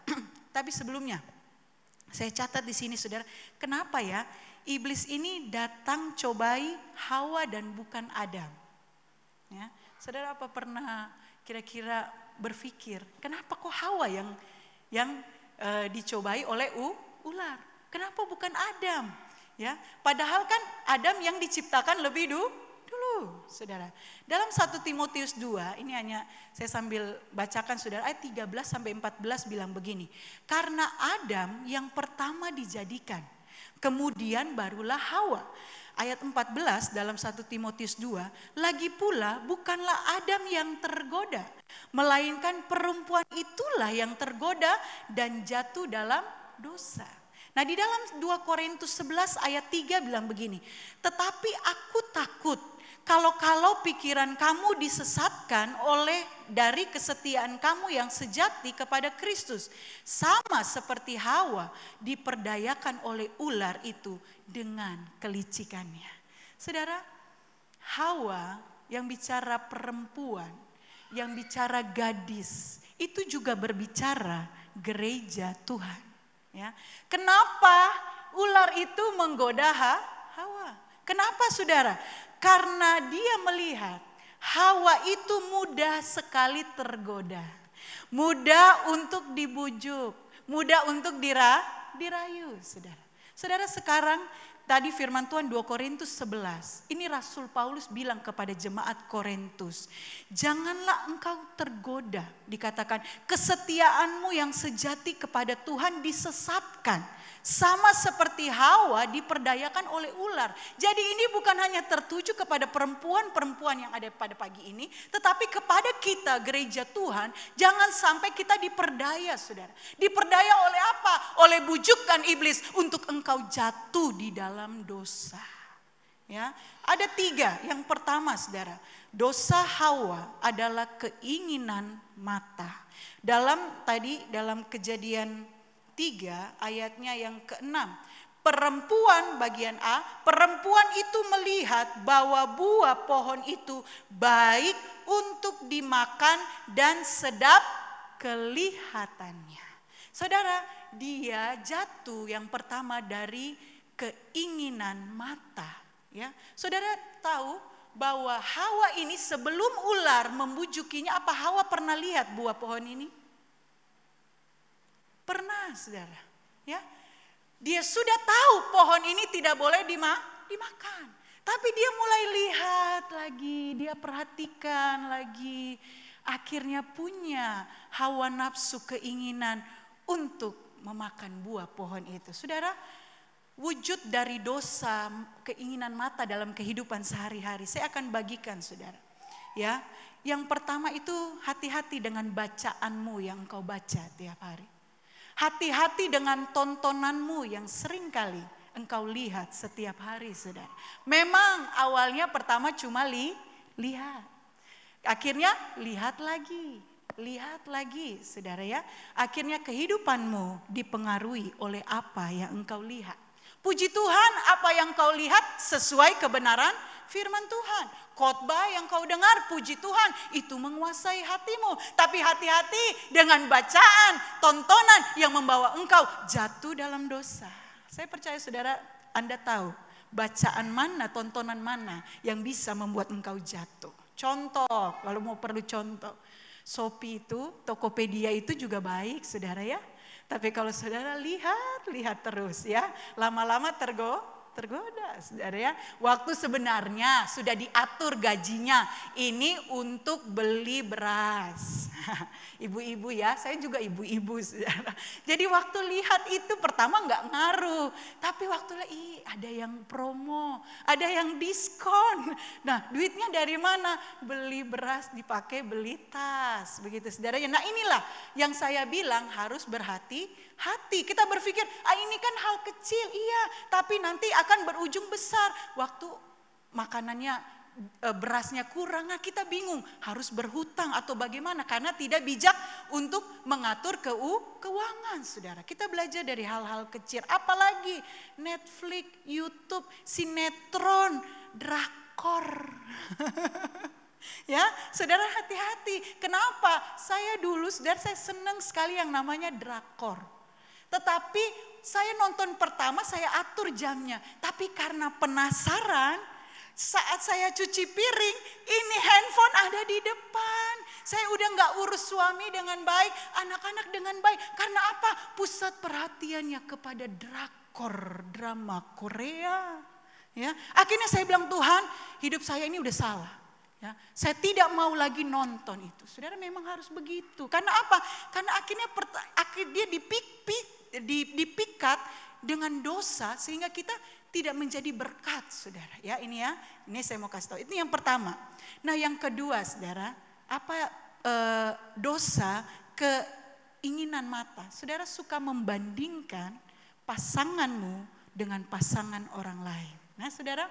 tapi sebelumnya saya catat di sini, saudara, kenapa ya iblis ini datang cobai Hawa dan bukan Adam? Ya, saudara, apa pernah kira-kira berpikir kenapa kok Hawa yang dicobai oleh ular? Kenapa bukan Adam? Ya, padahal kan Adam yang diciptakan lebih dulu, saudara. Dalam 1 Timotius 2, ini hanya saya sambil bacakan, saudara, ayat 13 sampai 14 bilang begini. Karena Adam yang pertama dijadikan, kemudian barulah Hawa. Ayat 14 dalam 1 Timotius 2, lagi pula bukanlah Adam yang tergoda, melainkan perempuan itulah yang tergoda dan jatuh dalam dosa. Nah, di dalam 2 Korintus 11 ayat 3 bilang begini. Tetapi aku takut kalau pikiran kamu disesatkan dari kesetiaan kamu yang sejati kepada Kristus. Sama seperti Hawa diperdayakan oleh ular itu dengan kelicikannya. Saudara, Hawa yang bicara perempuan, yang bicara gadis, itu juga berbicara gereja Tuhan. Ya. Kenapa ular itu menggoda Hawa? Kenapa, saudara? Karena dia melihat Hawa itu mudah sekali tergoda, mudah untuk dibujuk, mudah untuk dirayu, saudara. Saudara, sekarang tadi firman Tuhan 2 Korintus 11. Ini Rasul Paulus bilang kepada jemaat Korintus, janganlah engkau tergoda, dikatakan kesetiaanmu yang sejati kepada Tuhan disesatkan. Sama seperti Hawa diperdayakan oleh ular. Jadi ini bukan hanya tertuju kepada perempuan-perempuan yang ada pada pagi ini, tetapi kepada kita gereja Tuhan. Jangan sampai kita diperdaya, saudara. Diperdaya oleh apa? Oleh bujukan iblis untuk engkau jatuh di dalam dosa. Ya, ada 3. Yang pertama, saudara, dosa Hawa adalah keinginan mata. Dalam Kejadian 3 ayatnya yang ke-6. Perempuan bagian A, perempuan itu melihat bahwa buah pohon itu baik untuk dimakan dan sedap kelihatannya. Saudara, dia jatuh yang pertama dari keinginan mata. Ya, saudara tahu bahwa Hawa ini sebelum ular membujukinya, apa Hawa pernah lihat buah pohon ini? Pernah, saudara. Ya, dia sudah tahu pohon ini tidak boleh dimakan. Tapi dia mulai lihat lagi, dia perhatikan lagi. Akhirnya punya hawa nafsu keinginan untuk memakan buah pohon itu. Saudara, wujud dari dosa keinginan mata dalam kehidupan sehari-hari. Saya akan bagikan, saudara. Ya, yang pertama itu hati-hati dengan bacaanmu yang engkau baca tiap hari. Hati-hati dengan tontonanmu yang sering kali engkau lihat setiap hari, saudara. Memang awalnya pertama cuma lihat. Akhirnya lihat lagi, saudara ya. Akhirnya kehidupanmu dipengaruhi oleh apa yang engkau lihat. Puji Tuhan, apa yang kau lihat sesuai kebenaran firman Tuhan. Khotbah yang kau dengar, puji Tuhan, itu menguasai hatimu. Tapi hati-hati dengan bacaan, tontonan yang membawa engkau jatuh dalam dosa. Saya percaya saudara, Anda tahu bacaan mana, tontonan mana yang bisa membuat engkau jatuh. Contoh, kalau mau perlu contoh. Shopee itu, Tokopedia itu juga baik, saudara ya. Tapi kalau saudara lihat terus ya, lama-lama tergoda, saudara ya. Waktu sebenarnya sudah diatur gajinya, ini untuk beli beras. Ibu-ibu ya, saya juga ibu-ibu, saudara. Jadi waktu lihat itu pertama nggak ngaruh, tapi waktu ada yang promo, ada yang diskon. Nah, duitnya dari mana? Beli beras dipakai beli tas, begitu saudara ya. Nah, inilah yang saya bilang harus berhati-hati. Kita berpikir, ini kan hal kecil, iya, tapi nanti akan berujung besar. Waktu makanannya berasnya kurang, nah kita bingung harus berhutang atau bagaimana karena tidak bijak untuk mengatur keuangan, saudara. Kita belajar dari hal-hal kecil, apalagi Netflix, YouTube, sinetron, drakor. Ya, saudara hati-hati. Kenapa? Saya dulu, saudara, saya senang sekali yang namanya drakor. Tetapi saya nonton pertama, saya atur jamnya. Tapi karena penasaran, saat saya cuci piring, ini handphone ada di depan. Saya udah gak urus suami dengan baik, anak-anak dengan baik. Karena apa? Pusat perhatiannya kepada drakor, drama Korea. Ya, akhirnya saya bilang, Tuhan, hidup saya ini udah salah. Ya, saya tidak mau lagi nonton itu. Saudara, memang harus begitu. Karena apa? Karena akhirnya dia dipikat dengan dosa sehingga kita tidak menjadi berkat, saudara. Ya, ini saya mau kasih tahu. Itu yang pertama. Nah, yang kedua, saudara, dosa keinginan mata. Saudara suka membandingkan pasanganmu dengan pasangan orang lain. Nah, saudara,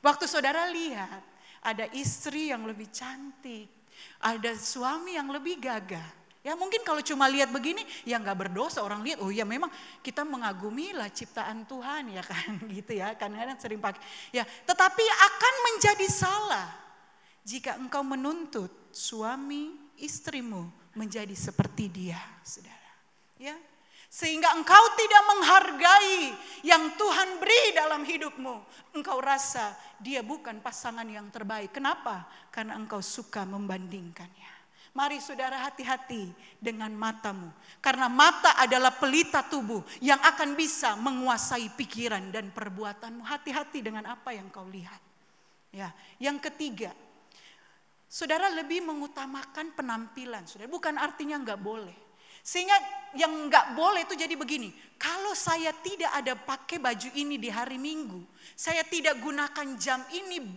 waktu saudara lihat ada istri yang lebih cantik, ada suami yang lebih gagah. Ya mungkin kalau cuma lihat begini ya nggak berdosa, orang lihat oh ya memang kita mengagumi lah ciptaan Tuhan ya kan gitu ya, kadang-kadang sering pakai. Ya, tetapi akan menjadi salah jika engkau menuntut suami istrimu menjadi seperti dia, saudara. Ya. Sehingga engkau tidak menghargai yang Tuhan beri dalam hidupmu. Engkau rasa dia bukan pasangan yang terbaik. Kenapa? Karena engkau suka membandingkannya. Mari saudara hati-hati dengan matamu. Karena mata adalah pelita tubuh yang akan bisa menguasai pikiran dan perbuatanmu. Hati-hati dengan apa yang kau lihat. Ya, yang ketiga, saudara lebih mengutamakan penampilan. Saudara, bukan artinya enggak boleh. Sehingga yang enggak boleh itu jadi begini. Kalau saya tidak ada pakai baju ini di hari Minggu, saya tidak gunakan jam ini,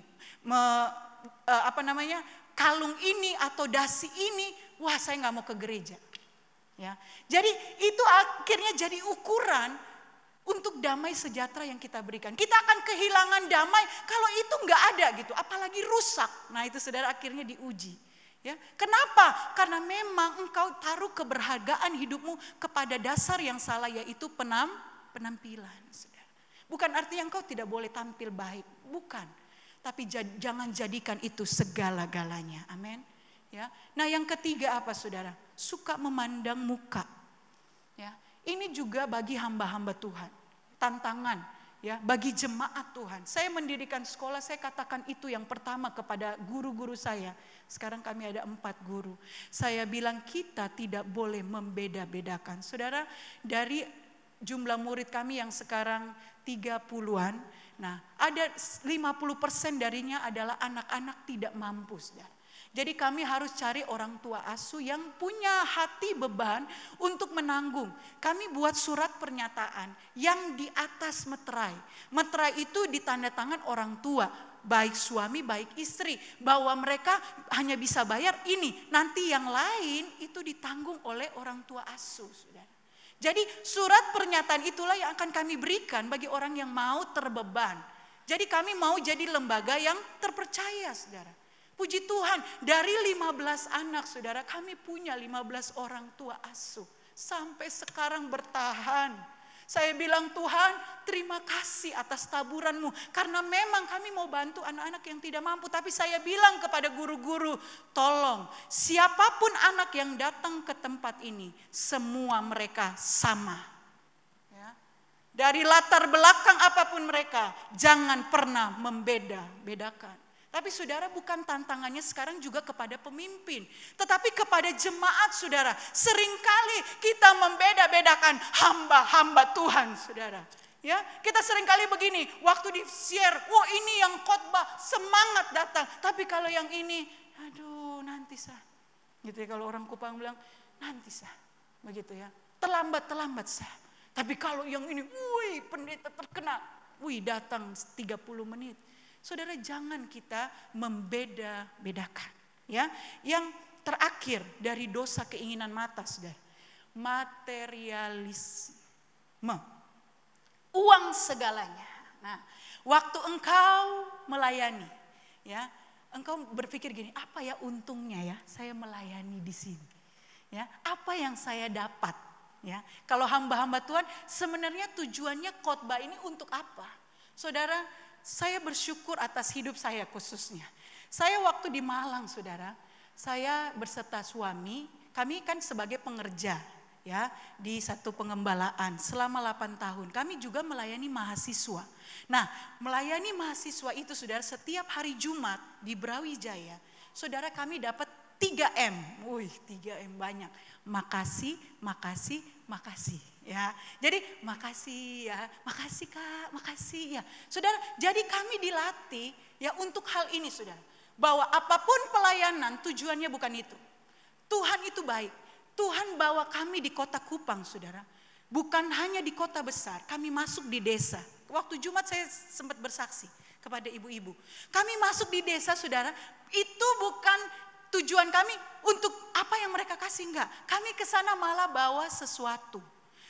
kalung ini atau dasi ini, wah saya nggak mau ke gereja. Ya, jadi itu akhirnya jadi ukuran untuk untuk damai sejahtera yang kita berikan. Kita akan kehilangan damai kalau itu nggak ada gitu, apalagi rusak. Nah itu saudara akhirnya diuji. Ya, kenapa? Karena memang engkau taruh keberhargaan hidupmu kepada dasar yang salah, yaitu penampilan. Saudara. Bukan artinya engkau tidak boleh tampil baik, bukan. Tapi jangan jadikan itu segala-galanya. Amin. Ya. Nah yang ketiga apa saudara? Suka memandang muka. Ya. Ini juga bagi hamba-hamba Tuhan. Tantangan. Ya, bagi jemaat Tuhan. Saya mendirikan sekolah, saya katakan itu yang pertama kepada guru-guru saya. Sekarang kami ada 4 guru. Saya bilang kita tidak boleh membeda-bedakan. Saudara, dari jumlah murid kami yang sekarang 30-an. Nah, ada 50% darinya adalah anak-anak tidak mampu, saudara. Jadi kami harus cari orang tua asuh yang punya hati beban untuk menanggung. Kami buat surat pernyataan yang di atas meterai. Meterai itu ditandatangan orang tua, baik suami baik istri. Bahwa mereka hanya bisa bayar ini, nanti yang lain itu ditanggung oleh orang tua asuh. Saudara. Jadi surat pernyataan itulah yang akan kami berikan bagi orang yang mau terbeban. Jadi kami mau jadi lembaga yang terpercaya, saudara. Puji Tuhan, dari 15 anak saudara, kami punya 15 orang tua asuh. Sampai sekarang bertahan. Saya bilang Tuhan, terima kasih atas taburanmu. Karena memang kami mau bantu anak-anak yang tidak mampu. Tapi saya bilang kepada guru-guru, tolong siapapun anak yang datang ke tempat ini, semua mereka sama. Ya. Dari latar belakang apapun mereka, jangan pernah membeda-bedakan. Tapi saudara, bukan tantangannya sekarang juga kepada pemimpin. Tetapi kepada jemaat saudara. Seringkali kita membeda-bedakan hamba-hamba Tuhan saudara. Ya, kita seringkali begini. Waktu di share, oh ini yang khotbah semangat datang. Tapi kalau yang ini, aduh nanti sah. Gitu ya, kalau orang Kupang bilang nanti sah. Begitu ya, terlambat sah. Tapi kalau yang ini, wih pendeta terkenal. Wih datang 30 menit. Saudara, jangan kita membeda-bedakan. Ya, yang terakhir dari dosa keinginan mata, saudara, materialisme, uang segalanya. Nah, waktu engkau melayani, ya, engkau berpikir gini, apa ya untungnya ya, saya melayani di sini. Ya, apa yang saya dapat? Ya, kalau hamba-hamba Tuhan, sebenarnya tujuannya khotbah ini untuk apa, saudara? Saya bersyukur atas hidup saya khususnya. Saya waktu di Malang saudara, saya berserta suami, kami kan sebagai pengerja ya di satu pengembalaan selama 8 tahun. Kami juga melayani mahasiswa. Nah, melayani mahasiswa itu saudara, setiap hari Jumat di Brawijaya, saudara kami dapat 3M. Wih, 3M banyak. Makasih, makasih, makasih. Ya, jadi makasih ya, makasih Kak, makasih ya. Saudara, jadi kami dilatih ya untuk hal ini saudara. Bahwa apapun pelayanan tujuannya bukan itu. Tuhan itu baik. Tuhan bawa kami di kota Kupang saudara. Bukan hanya di kota besar, kami masuk di desa. Waktu Jumat saya sempat bersaksi kepada ibu-ibu. Kami masuk di desa saudara, itu bukan tujuan kami untuk apa yang mereka kasih, enggak. Kami ke sana malah bawa sesuatu.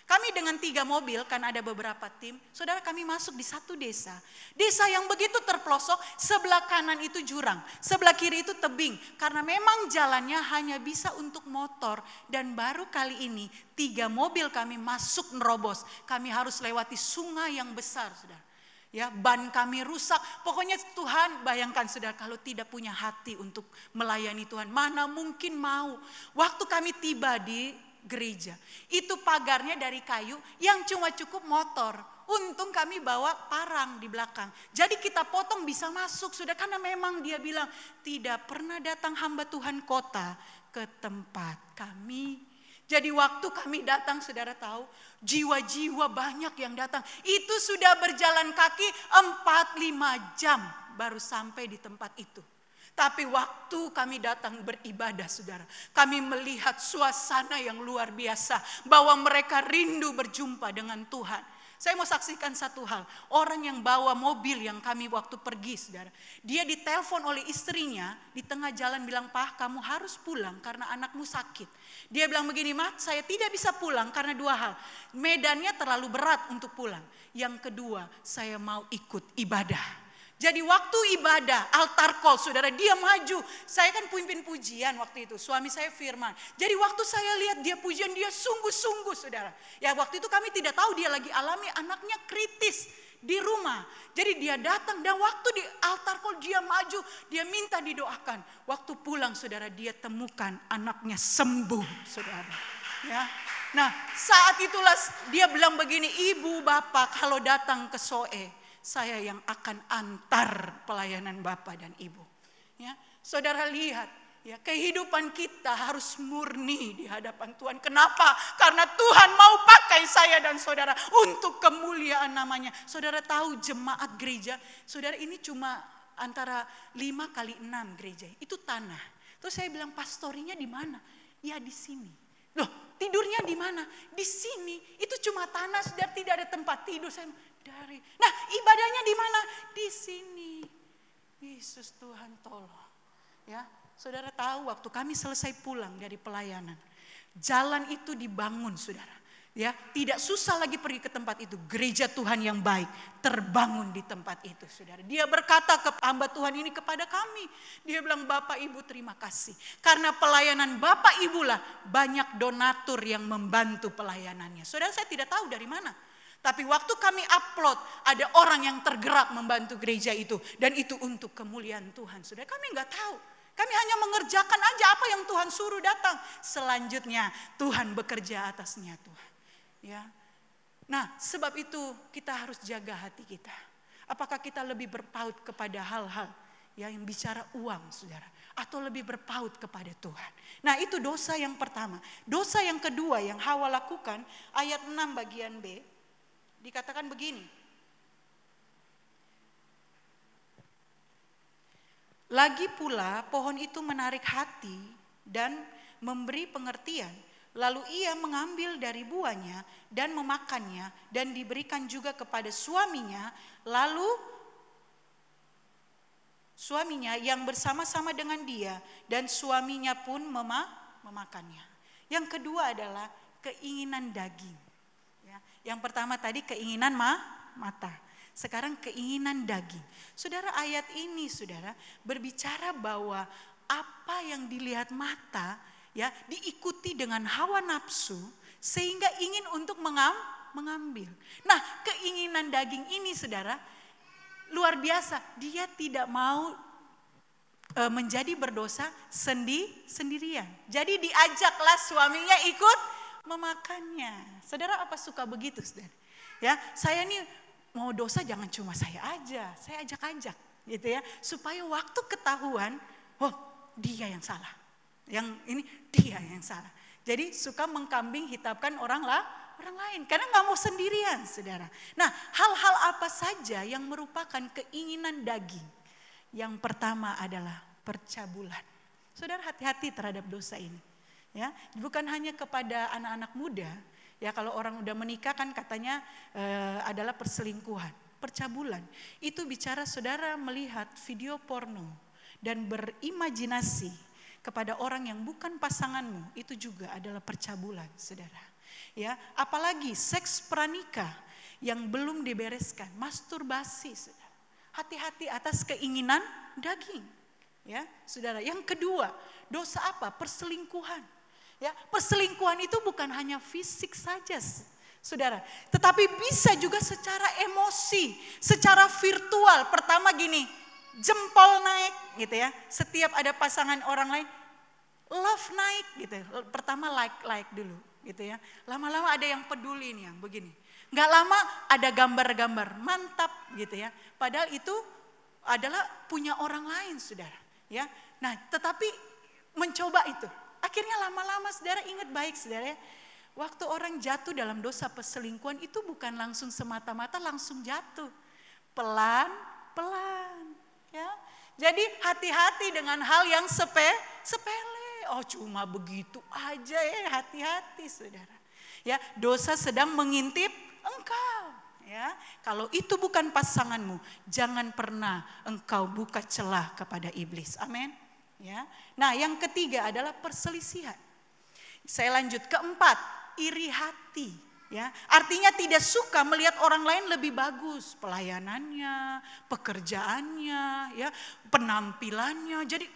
Kami dengan 3 mobil, kan ada beberapa tim. Saudara, kami masuk di satu desa. Desa yang begitu terpelosok, sebelah kanan itu jurang, sebelah kiri itu tebing. Karena memang jalannya hanya bisa untuk motor. Dan baru kali ini 3 mobil kami masuk nerobos. Kami harus lewati sungai yang besar, saudara. Ya, ban kami rusak. Pokoknya Tuhan, bayangkan saudara, kalau tidak punya hati untuk melayani Tuhan, mana mungkin mau. Waktu kami tiba di gereja, itu pagarnya dari kayu yang cuma cukup motor. Untung kami bawa parang di belakang. Jadi kita potong bisa masuk sudah, karena memang dia bilang tidak pernah datang hamba Tuhan kota ke tempat kami. Jadi waktu kami datang, saudara tahu, jiwa-jiwa banyak yang datang. Itu sudah berjalan kaki 4-5 jam baru sampai di tempat itu. Tapi waktu kami datang beribadah saudara, kami melihat suasana yang luar biasa. Bahwa mereka rindu berjumpa dengan Tuhan. Saya mau saksikan satu hal. Orang yang bawa mobil yang kami waktu pergi, saudara. Dia ditelepon oleh istrinya di tengah jalan bilang, "Pak, kamu harus pulang karena anakmu sakit." Dia bilang begini, "Mat, saya tidak bisa pulang karena dua hal. Medannya terlalu berat untuk pulang. Yang kedua, saya mau ikut ibadah." Jadi waktu ibadah, altar call, saudara, dia maju. Saya kan pimpin pujian waktu itu, suami saya Firman. Jadi waktu saya lihat dia pujian, dia sungguh-sungguh, saudara. Ya waktu itu kami tidak tahu dia lagi alami anaknya kritis di rumah. Jadi dia datang dan waktu di altar call dia maju, dia minta didoakan. Waktu pulang, saudara, dia temukan anaknya sembuh, saudara. Ya. Nah saat itulah dia bilang begini, "Ibu, Bapak kalau datang ke Soe, saya yang akan antar pelayanan Bapak dan Ibu." Ya, saudara lihat, ya kehidupan kita harus murni di hadapan Tuhan. Kenapa? Karena Tuhan mau pakai saya dan saudara untuk kemuliaan namanya. Saudara tahu jemaat gereja, saudara ini cuma antara 5 kali 6 gereja. Itu tanah. Terus saya bilang, "Pastorinya di mana?" "Ya di sini." "Loh, tidurnya di mana?" "Di sini." Itu cuma tanah, saudara, tidak ada tempat tidur. Saya nah, ibadahnya di mana? Di sini. Yesus Tuhan tolong. Ya, saudara tahu waktu kami selesai pulang dari pelayanan, jalan itu dibangun, saudara. Ya, tidak susah lagi pergi ke tempat itu. Gereja Tuhan yang baik terbangun di tempat itu, saudara. Dia berkata ke hamba Tuhan ini kepada kami. Dia bilang, "Bapak Ibu terima kasih. Karena pelayanan Bapak Ibu lah banyak donatur yang membantu pelayanannya." Saudara, saya tidak tahu dari mana. Tapi waktu kami upload, ada orang yang tergerak membantu gereja itu. Dan itu untuk kemuliaan Tuhan. Saudara, kami nggak tahu. Kami hanya mengerjakan aja apa yang Tuhan suruh datang. Selanjutnya Tuhan bekerja atasnya Tuhan. Ya. Nah, sebab itu kita harus jaga hati kita. Apakah kita lebih berpaut kepada hal-hal yang bicara uang, saudara, atau lebih berpaut kepada Tuhan? Nah, itu dosa yang pertama. Dosa yang kedua yang Hawa lakukan, ayat 6 bagian B. Dikatakan begini. "Lagi pula pohon itu menarik hati dan memberi pengertian. Lalu ia mengambil dari buahnya dan memakannya dan diberikan juga kepada suaminya. Lalu suaminya yang bersama-sama dengan dia dan suaminya pun memakannya." Yang kedua adalah keinginan daging. Yang pertama tadi keinginan mata. Sekarang keinginan daging. Saudara, ayat ini, saudara, berbicara bahwa apa yang dilihat mata, ya, diikuti dengan hawa nafsu sehingga ingin untuk mengambil. Nah, keinginan daging ini, saudara, luar biasa. Dia tidak mau menjadi berdosa sendirian. Jadi diajaklah suaminya ikut memakannya. Saudara, apa suka begitu, saudara? Ya, saya nih mau dosa jangan cuma saya aja, saya ajak-ajak, gitu ya, supaya waktu ketahuan, oh dia yang salah, yang ini dia yang salah. Jadi suka mengkambing hitamkan orang lain, karena nggak mau sendirian, saudara. Nah, hal-hal apa saja yang merupakan keinginan daging? Yang pertama adalah percabulan. Saudara, hati-hati terhadap dosa ini. Ya, bukan hanya kepada anak-anak muda. Ya, kalau orang udah menikah kan katanya adalah perselingkuhan, percabulan. Itu bicara saudara melihat video porno dan berimajinasi kepada orang yang bukan pasanganmu, itu juga adalah percabulan, saudara. Ya, apalagi seks pranikah yang belum dibereskan, masturbasi, saudara. Hati-hati atas keinginan daging. Ya, saudara. Yang kedua, dosa apa? Perselingkuhan. Ya, perselingkuhan itu bukan hanya fisik saja, saudara, tetapi bisa juga secara emosi, secara virtual. Pertama gini, jempol naik, gitu ya. Setiap ada pasangan orang lain, love naik, gitu. Pertama like dulu, gitu ya. Lama-lama ada yang peduli nih, yang begini. Nggak lama ada gambar-gambar mantap, gitu ya. Padahal itu adalah punya orang lain, saudara. Ya, nah, tetapi mencoba itu. Akhirnya lama-lama, saudara, ingat baik, saudara, waktu orang jatuh dalam dosa perselingkuhan itu bukan langsung semata-mata langsung jatuh. Pelan-pelan. Ya. Jadi hati-hati dengan hal yang sepele. Oh, cuma begitu aja ya, hati-hati, saudara. Ya, dosa sedang mengintip engkau. Kalau itu bukan pasanganmu, jangan pernah engkau buka celah kepada iblis. Amin. Ya. Nah, yang ketiga adalah perselisihan. Saya lanjut, keempat, iri hati. Ya, artinya tidak suka melihat orang lain lebih bagus pelayanannya, pekerjaannya, ya, penampilannya. Jadi,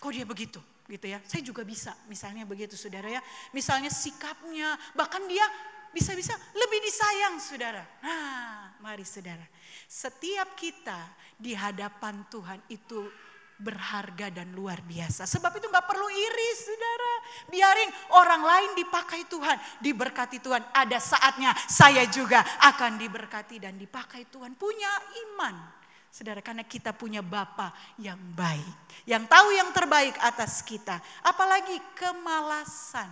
kok dia begitu, gitu ya? Saya juga bisa, misalnya begitu, saudara ya. Misalnya sikapnya, bahkan dia bisa-bisa lebih disayang, saudara. Nah, mari saudara, setiap kita di hadapan Tuhan itu berharga dan luar biasa. Sebab itu gak perlu iri, saudara. Biarin orang lain dipakai Tuhan, diberkati Tuhan. Ada saatnya saya juga akan diberkati dan dipakai Tuhan. Punya iman, saudara, karena kita punya Bapa yang baik, yang tahu yang terbaik atas kita. Apalagi kemalasan.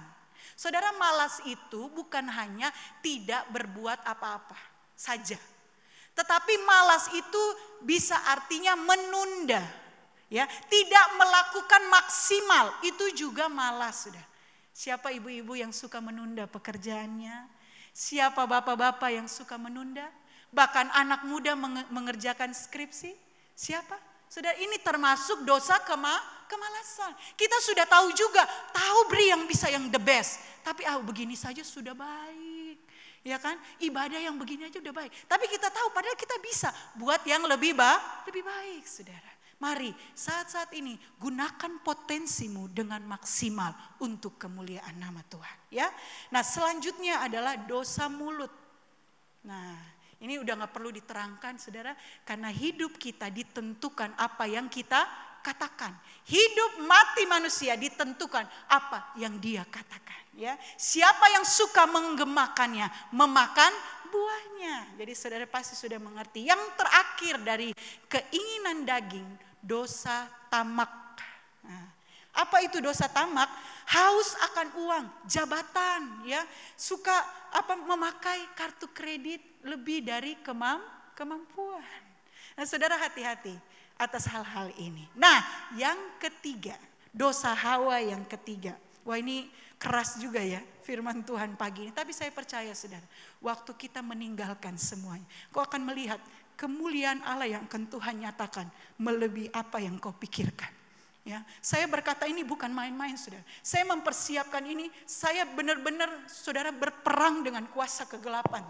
Saudara, malas itu bukan hanya tidak berbuat apa-apa saja, tetapi malas itu bisa artinya menunda. Ya, tidak melakukan maksimal, itu juga malas, sudah. Siapa ibu-ibu yang suka menunda pekerjaannya? Siapa bapak-bapak yang suka menunda? Bahkan anak muda mengerjakan skripsi? Siapa? Sudah, ini termasuk dosa kemalasan. Kita sudah tahu juga, tahu beri yang bisa yang the best. Tapi begini saja sudah baik. Ya kan? Ibadah yang begini aja udah baik. Tapi kita tahu padahal kita bisa buat yang lebih baik, saudara. Mari saat-saat ini gunakan potensimu dengan maksimal untuk kemuliaan nama Tuhan. Ya, nah selanjutnya adalah dosa mulut. Nah ini udah gak perlu diterangkan, saudara, karena hidup kita ditentukan apa yang kita katakan. Hidup mati manusia ditentukan apa yang dia katakan. Ya, siapa yang suka menggemakannya, memakan buahnya. Jadi saudara pasti sudah mengerti. Yang terakhir dari keinginan daging, dosa tamak. Nah, apa itu dosa tamak? Haus akan uang, jabatan, ya, suka memakai kartu kredit lebih dari kemampuan. Nah, saudara hati-hati atas hal-hal ini. Nah, yang ketiga, dosa Hawa yang ketiga. Wah, ini keras juga ya firman Tuhan pagi ini. Tapi saya percaya, saudara, waktu kita meninggalkan semuanya, kau akan melihat kemuliaan Allah yang akan Tuhan nyatakan melebihi apa yang kau pikirkan. Ya, saya berkata ini bukan main-main, saudara. Saya mempersiapkan ini, saya benar-benar, saudara, berperang dengan kuasa kegelapan.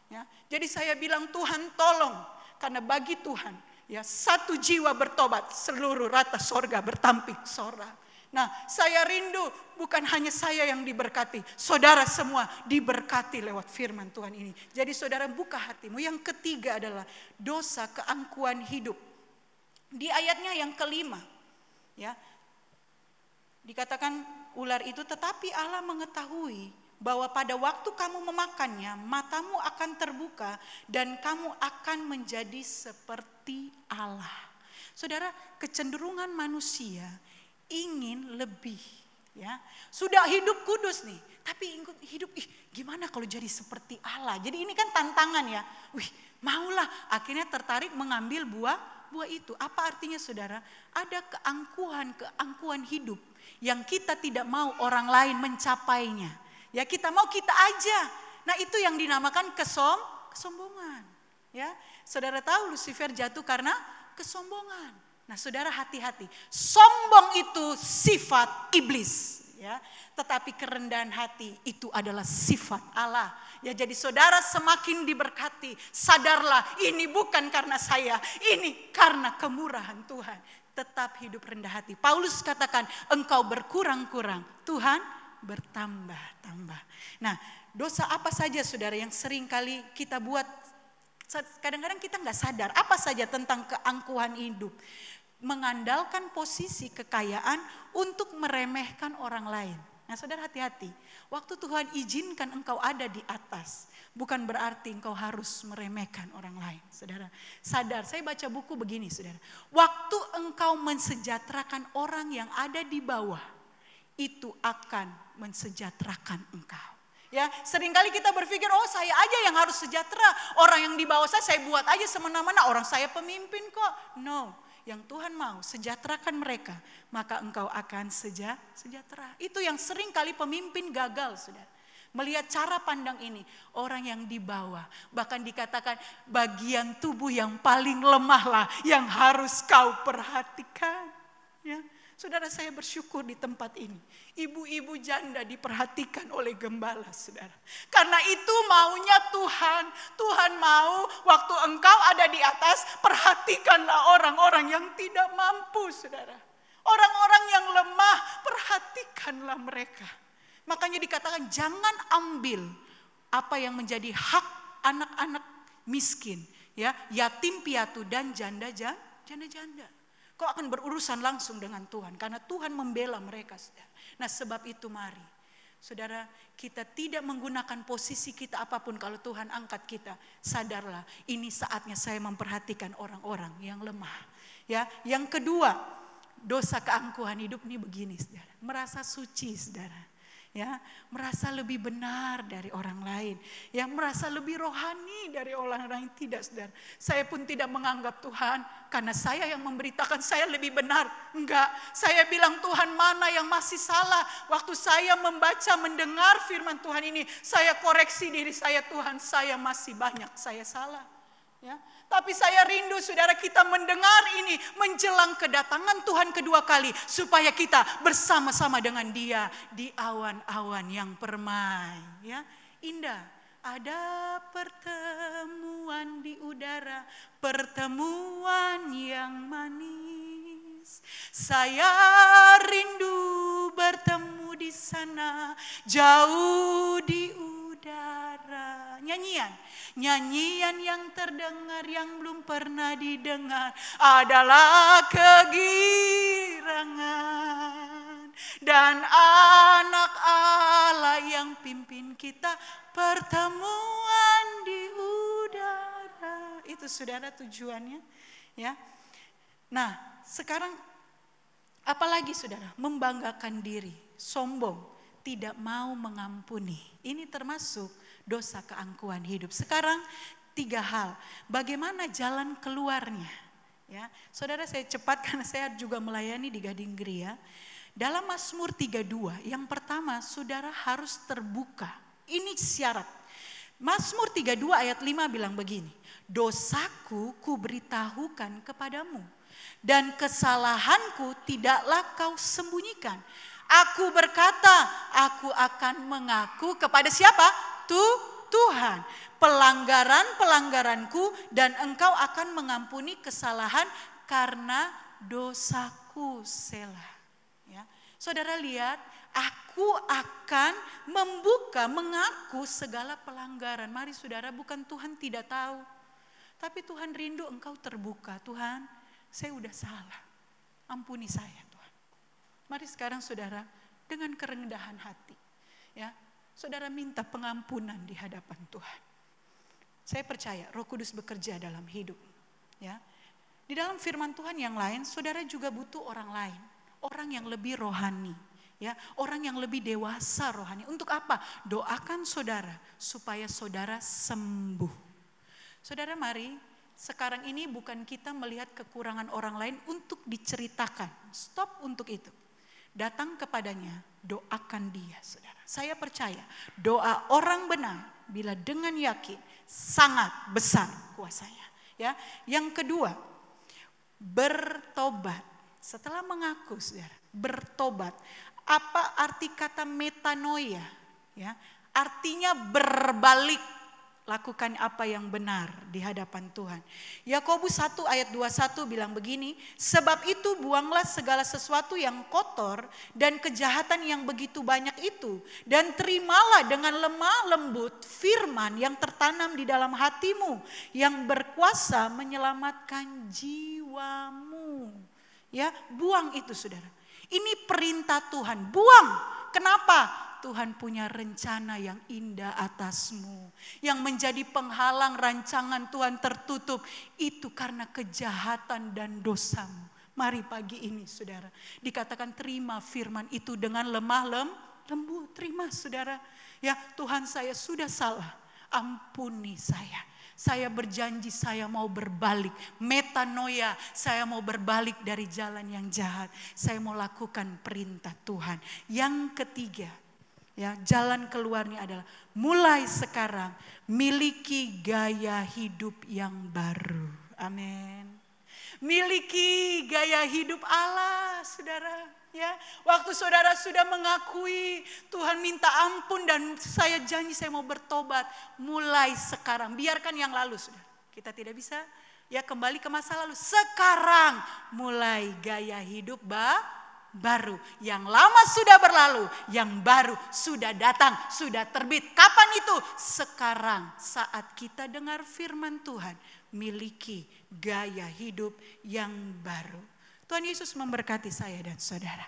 Ya, jadi saya bilang Tuhan tolong, karena bagi Tuhan, ya, satu jiwa bertobat, seluruh rata sorga bertampik sorak. Nah, saya rindu bukan hanya saya yang diberkati, saudara semua diberkati lewat firman Tuhan ini. Jadi saudara buka hatimu. Yang ketiga adalah dosa keangkuhan hidup. Di ayatnya yang kelima, ya, dikatakan ular itu, tetapi Allah mengetahui bahwa pada waktu kamu memakannya, matamu akan terbuka dan kamu akan menjadi seperti Allah. Saudara, kecenderungan manusia ingin lebih, ya. Sudah hidup kudus nih, tapi hidup gimana kalau jadi seperti Allah. Jadi ini kan tantangan ya. Maulah, akhirnya tertarik mengambil buah itu. Apa artinya, saudara? Ada keangkuhan hidup yang kita tidak mau orang lain mencapainya. Ya, kita mau kita aja. Nah, itu yang dinamakan kesombongan. Ya, saudara tahu Lucifer jatuh karena kesombongan. Nah, saudara hati-hati. Sombong itu sifat iblis, ya. Tetapi kerendahan hati itu adalah sifat Allah. Ya, jadi saudara semakin diberkati, sadarlah ini bukan karena saya, ini karena kemurahan Tuhan. Tetap hidup rendah hati. Paulus katakan, engkau berkurang-kurang, Tuhan bertambah-tambah. Nah, dosa apa saja, saudara, yang sering kali kita buat? Kadang-kadang kita nggak sadar apa saja tentang keangkuhan hidup. Mengandalkan posisi kekayaan untuk meremehkan orang lain. Nah, saudara hati-hati. Waktu Tuhan izinkan engkau ada di atas, bukan berarti engkau harus meremehkan orang lain. Saudara, sadar. Saya baca buku begini, saudara. Waktu engkau mensejahterakan orang yang ada di bawah, itu akan mensejahterakan engkau. Ya, seringkali kita berpikir, oh saya aja yang harus sejahtera. Orang yang di bawah saya buat aja semena-mena. Orang saya pemimpin kok. No. Yang Tuhan mau sejahterakan mereka, maka engkau akan sejahtera. Itu yang sering kali pemimpin gagal, saudara. Melihat cara pandang ini, orang yang di bawah, bahkan dikatakan bagian tubuh yang paling lemah lah yang harus kau perhatikan. Ya, saudara, saya bersyukur di tempat ini. Ibu-ibu janda diperhatikan oleh gembala, saudara. Karena itu maunya Tuhan. Tuhan mau waktu engkau ada di atas, perhatikanlah orang-orang yang tidak mampu, saudara. Orang-orang yang lemah, perhatikanlah mereka. Makanya dikatakan jangan ambil apa yang menjadi hak anak-anak miskin, ya, yatim piatu dan janda-janda. Kau akan berurusan langsung dengan Tuhan karena Tuhan membela mereka, saudara. Nah, sebab itu mari, saudara, kita tidak menggunakan posisi kita apapun kalau Tuhan angkat kita. Sadarlah, ini saatnya saya memperhatikan orang-orang yang lemah. Ya, yang kedua, dosa keangkuhan hidup ini begini, saudara. Merasa suci, saudara. Ya, merasa lebih benar dari orang lain, yang merasa lebih rohani dari orang-orang yang tidak, saudara. Saya pun tidak menganggap Tuhan karena saya yang memberitakan saya lebih benar. Enggak, saya bilang Tuhan mana yang masih salah. Waktu saya membaca, mendengar firman Tuhan ini, saya koreksi diri saya, Tuhan saya masih banyak saya salah. Ya, tapi saya rindu, saudara, kita mendengar ini menjelang kedatangan Tuhan kedua kali, supaya kita bersama-sama dengan Dia di awan-awan yang permai. Ya, indah. Ada pertemuan di udara, pertemuan yang manis. Saya rindu bertemu di sana, jauh di udara. Nyanyian yang terdengar yang belum pernah didengar adalah kegirangan. Dan anak Allah yang pimpin kita pertemuan di udara. Itu, saudara, tujuannya. Ya. Nah, sekarang apalagi, saudara? Membanggakan diri, sombong, tidak mau mengampuni. Ini termasuk dosa keangkuhan hidup. Sekarang 3 hal. Bagaimana jalan keluarnya? Ya, saudara, saya cepat karena saya juga melayani di Gading Gria. Dalam Mazmur 32, yang pertama, saudara harus terbuka. Ini syarat. Mazmur 32 ayat 5 bilang begini. Dosaku kuberitahukan kepadamu, dan kesalahanku tidaklah kau sembunyikan. Aku berkata, aku akan mengaku kepada siapa? Tuhan, pelanggaran-pelanggaranku, dan engkau akan mengampuni kesalahan karena dosaku. Selah. Ya. Saudara lihat, aku akan mengaku segala pelanggaran. Mari, saudara, bukan Tuhan tidak tahu, tapi Tuhan rindu engkau terbuka. Tuhan, saya udah salah, ampuni saya, Tuhan. Mari sekarang, saudara, dengan kerendahan hati, ya, saudara minta pengampunan di hadapan Tuhan. Saya percaya Roh Kudus bekerja dalam hidup. Ya, di dalam firman Tuhan yang lain, saudara juga butuh orang lain, orang yang lebih rohani, ya, orang yang lebih dewasa rohani. Untuk apa? Doakan saudara supaya saudara sembuh. Saudara, mari sekarang ini bukan kita melihat kekurangan orang lain untuk diceritakan. Stop untuk itu. Datang kepadanya, doakan dia, saudara. Saya percaya doa orang benar bila dengan yakin sangat besar kuasanya. Ya, yang kedua, bertobat. Setelah mengaku, saudara, bertobat. Apa arti kata metanoia? Ya, artinya berbalik. Lakukan apa yang benar di hadapan Tuhan. Yakobus 1 ayat 21 bilang begini, sebab itu buanglah segala sesuatu yang kotor dan kejahatan yang begitu banyak itu, dan terimalah dengan lemah lembut firman yang tertanam di dalam hatimu, yang berkuasa menyelamatkan jiwamu. Ya, buang itu, saudara. Ini perintah Tuhan, buang. Kenapa? Tuhan punya rencana yang indah atasmu. Yang menjadi penghalang rancangan Tuhan tertutup. Itu karena kejahatan dan dosamu. Mari pagi ini, saudara, dikatakan terima firman itu dengan lemah lembut. Terima, saudara. Ya, Tuhan, saya sudah salah. Ampuni saya. Saya berjanji saya mau berbalik. Metanoia, saya mau berbalik dari jalan yang jahat. Saya mau lakukan perintah Tuhan. Yang ketiga, Ya, jalan keluarnya adalah mulai sekarang miliki gaya hidup yang baru. Amin. Miliki gaya hidup Allah, saudara. Ya, waktu saudara sudah mengakui Tuhan minta ampun dan saya janji saya mau bertobat, mulai sekarang. Biarkan yang lalu, saudara. Kita tidak bisa ya kembali ke masa lalu. Sekarang mulai gaya hidup baru. Yang lama sudah berlalu, yang baru sudah datang, sudah terbit. Kapan itu? Sekarang saat kita dengar firman Tuhan, miliki gaya hidup yang baru. Tuhan Yesus memberkati saya dan saudara.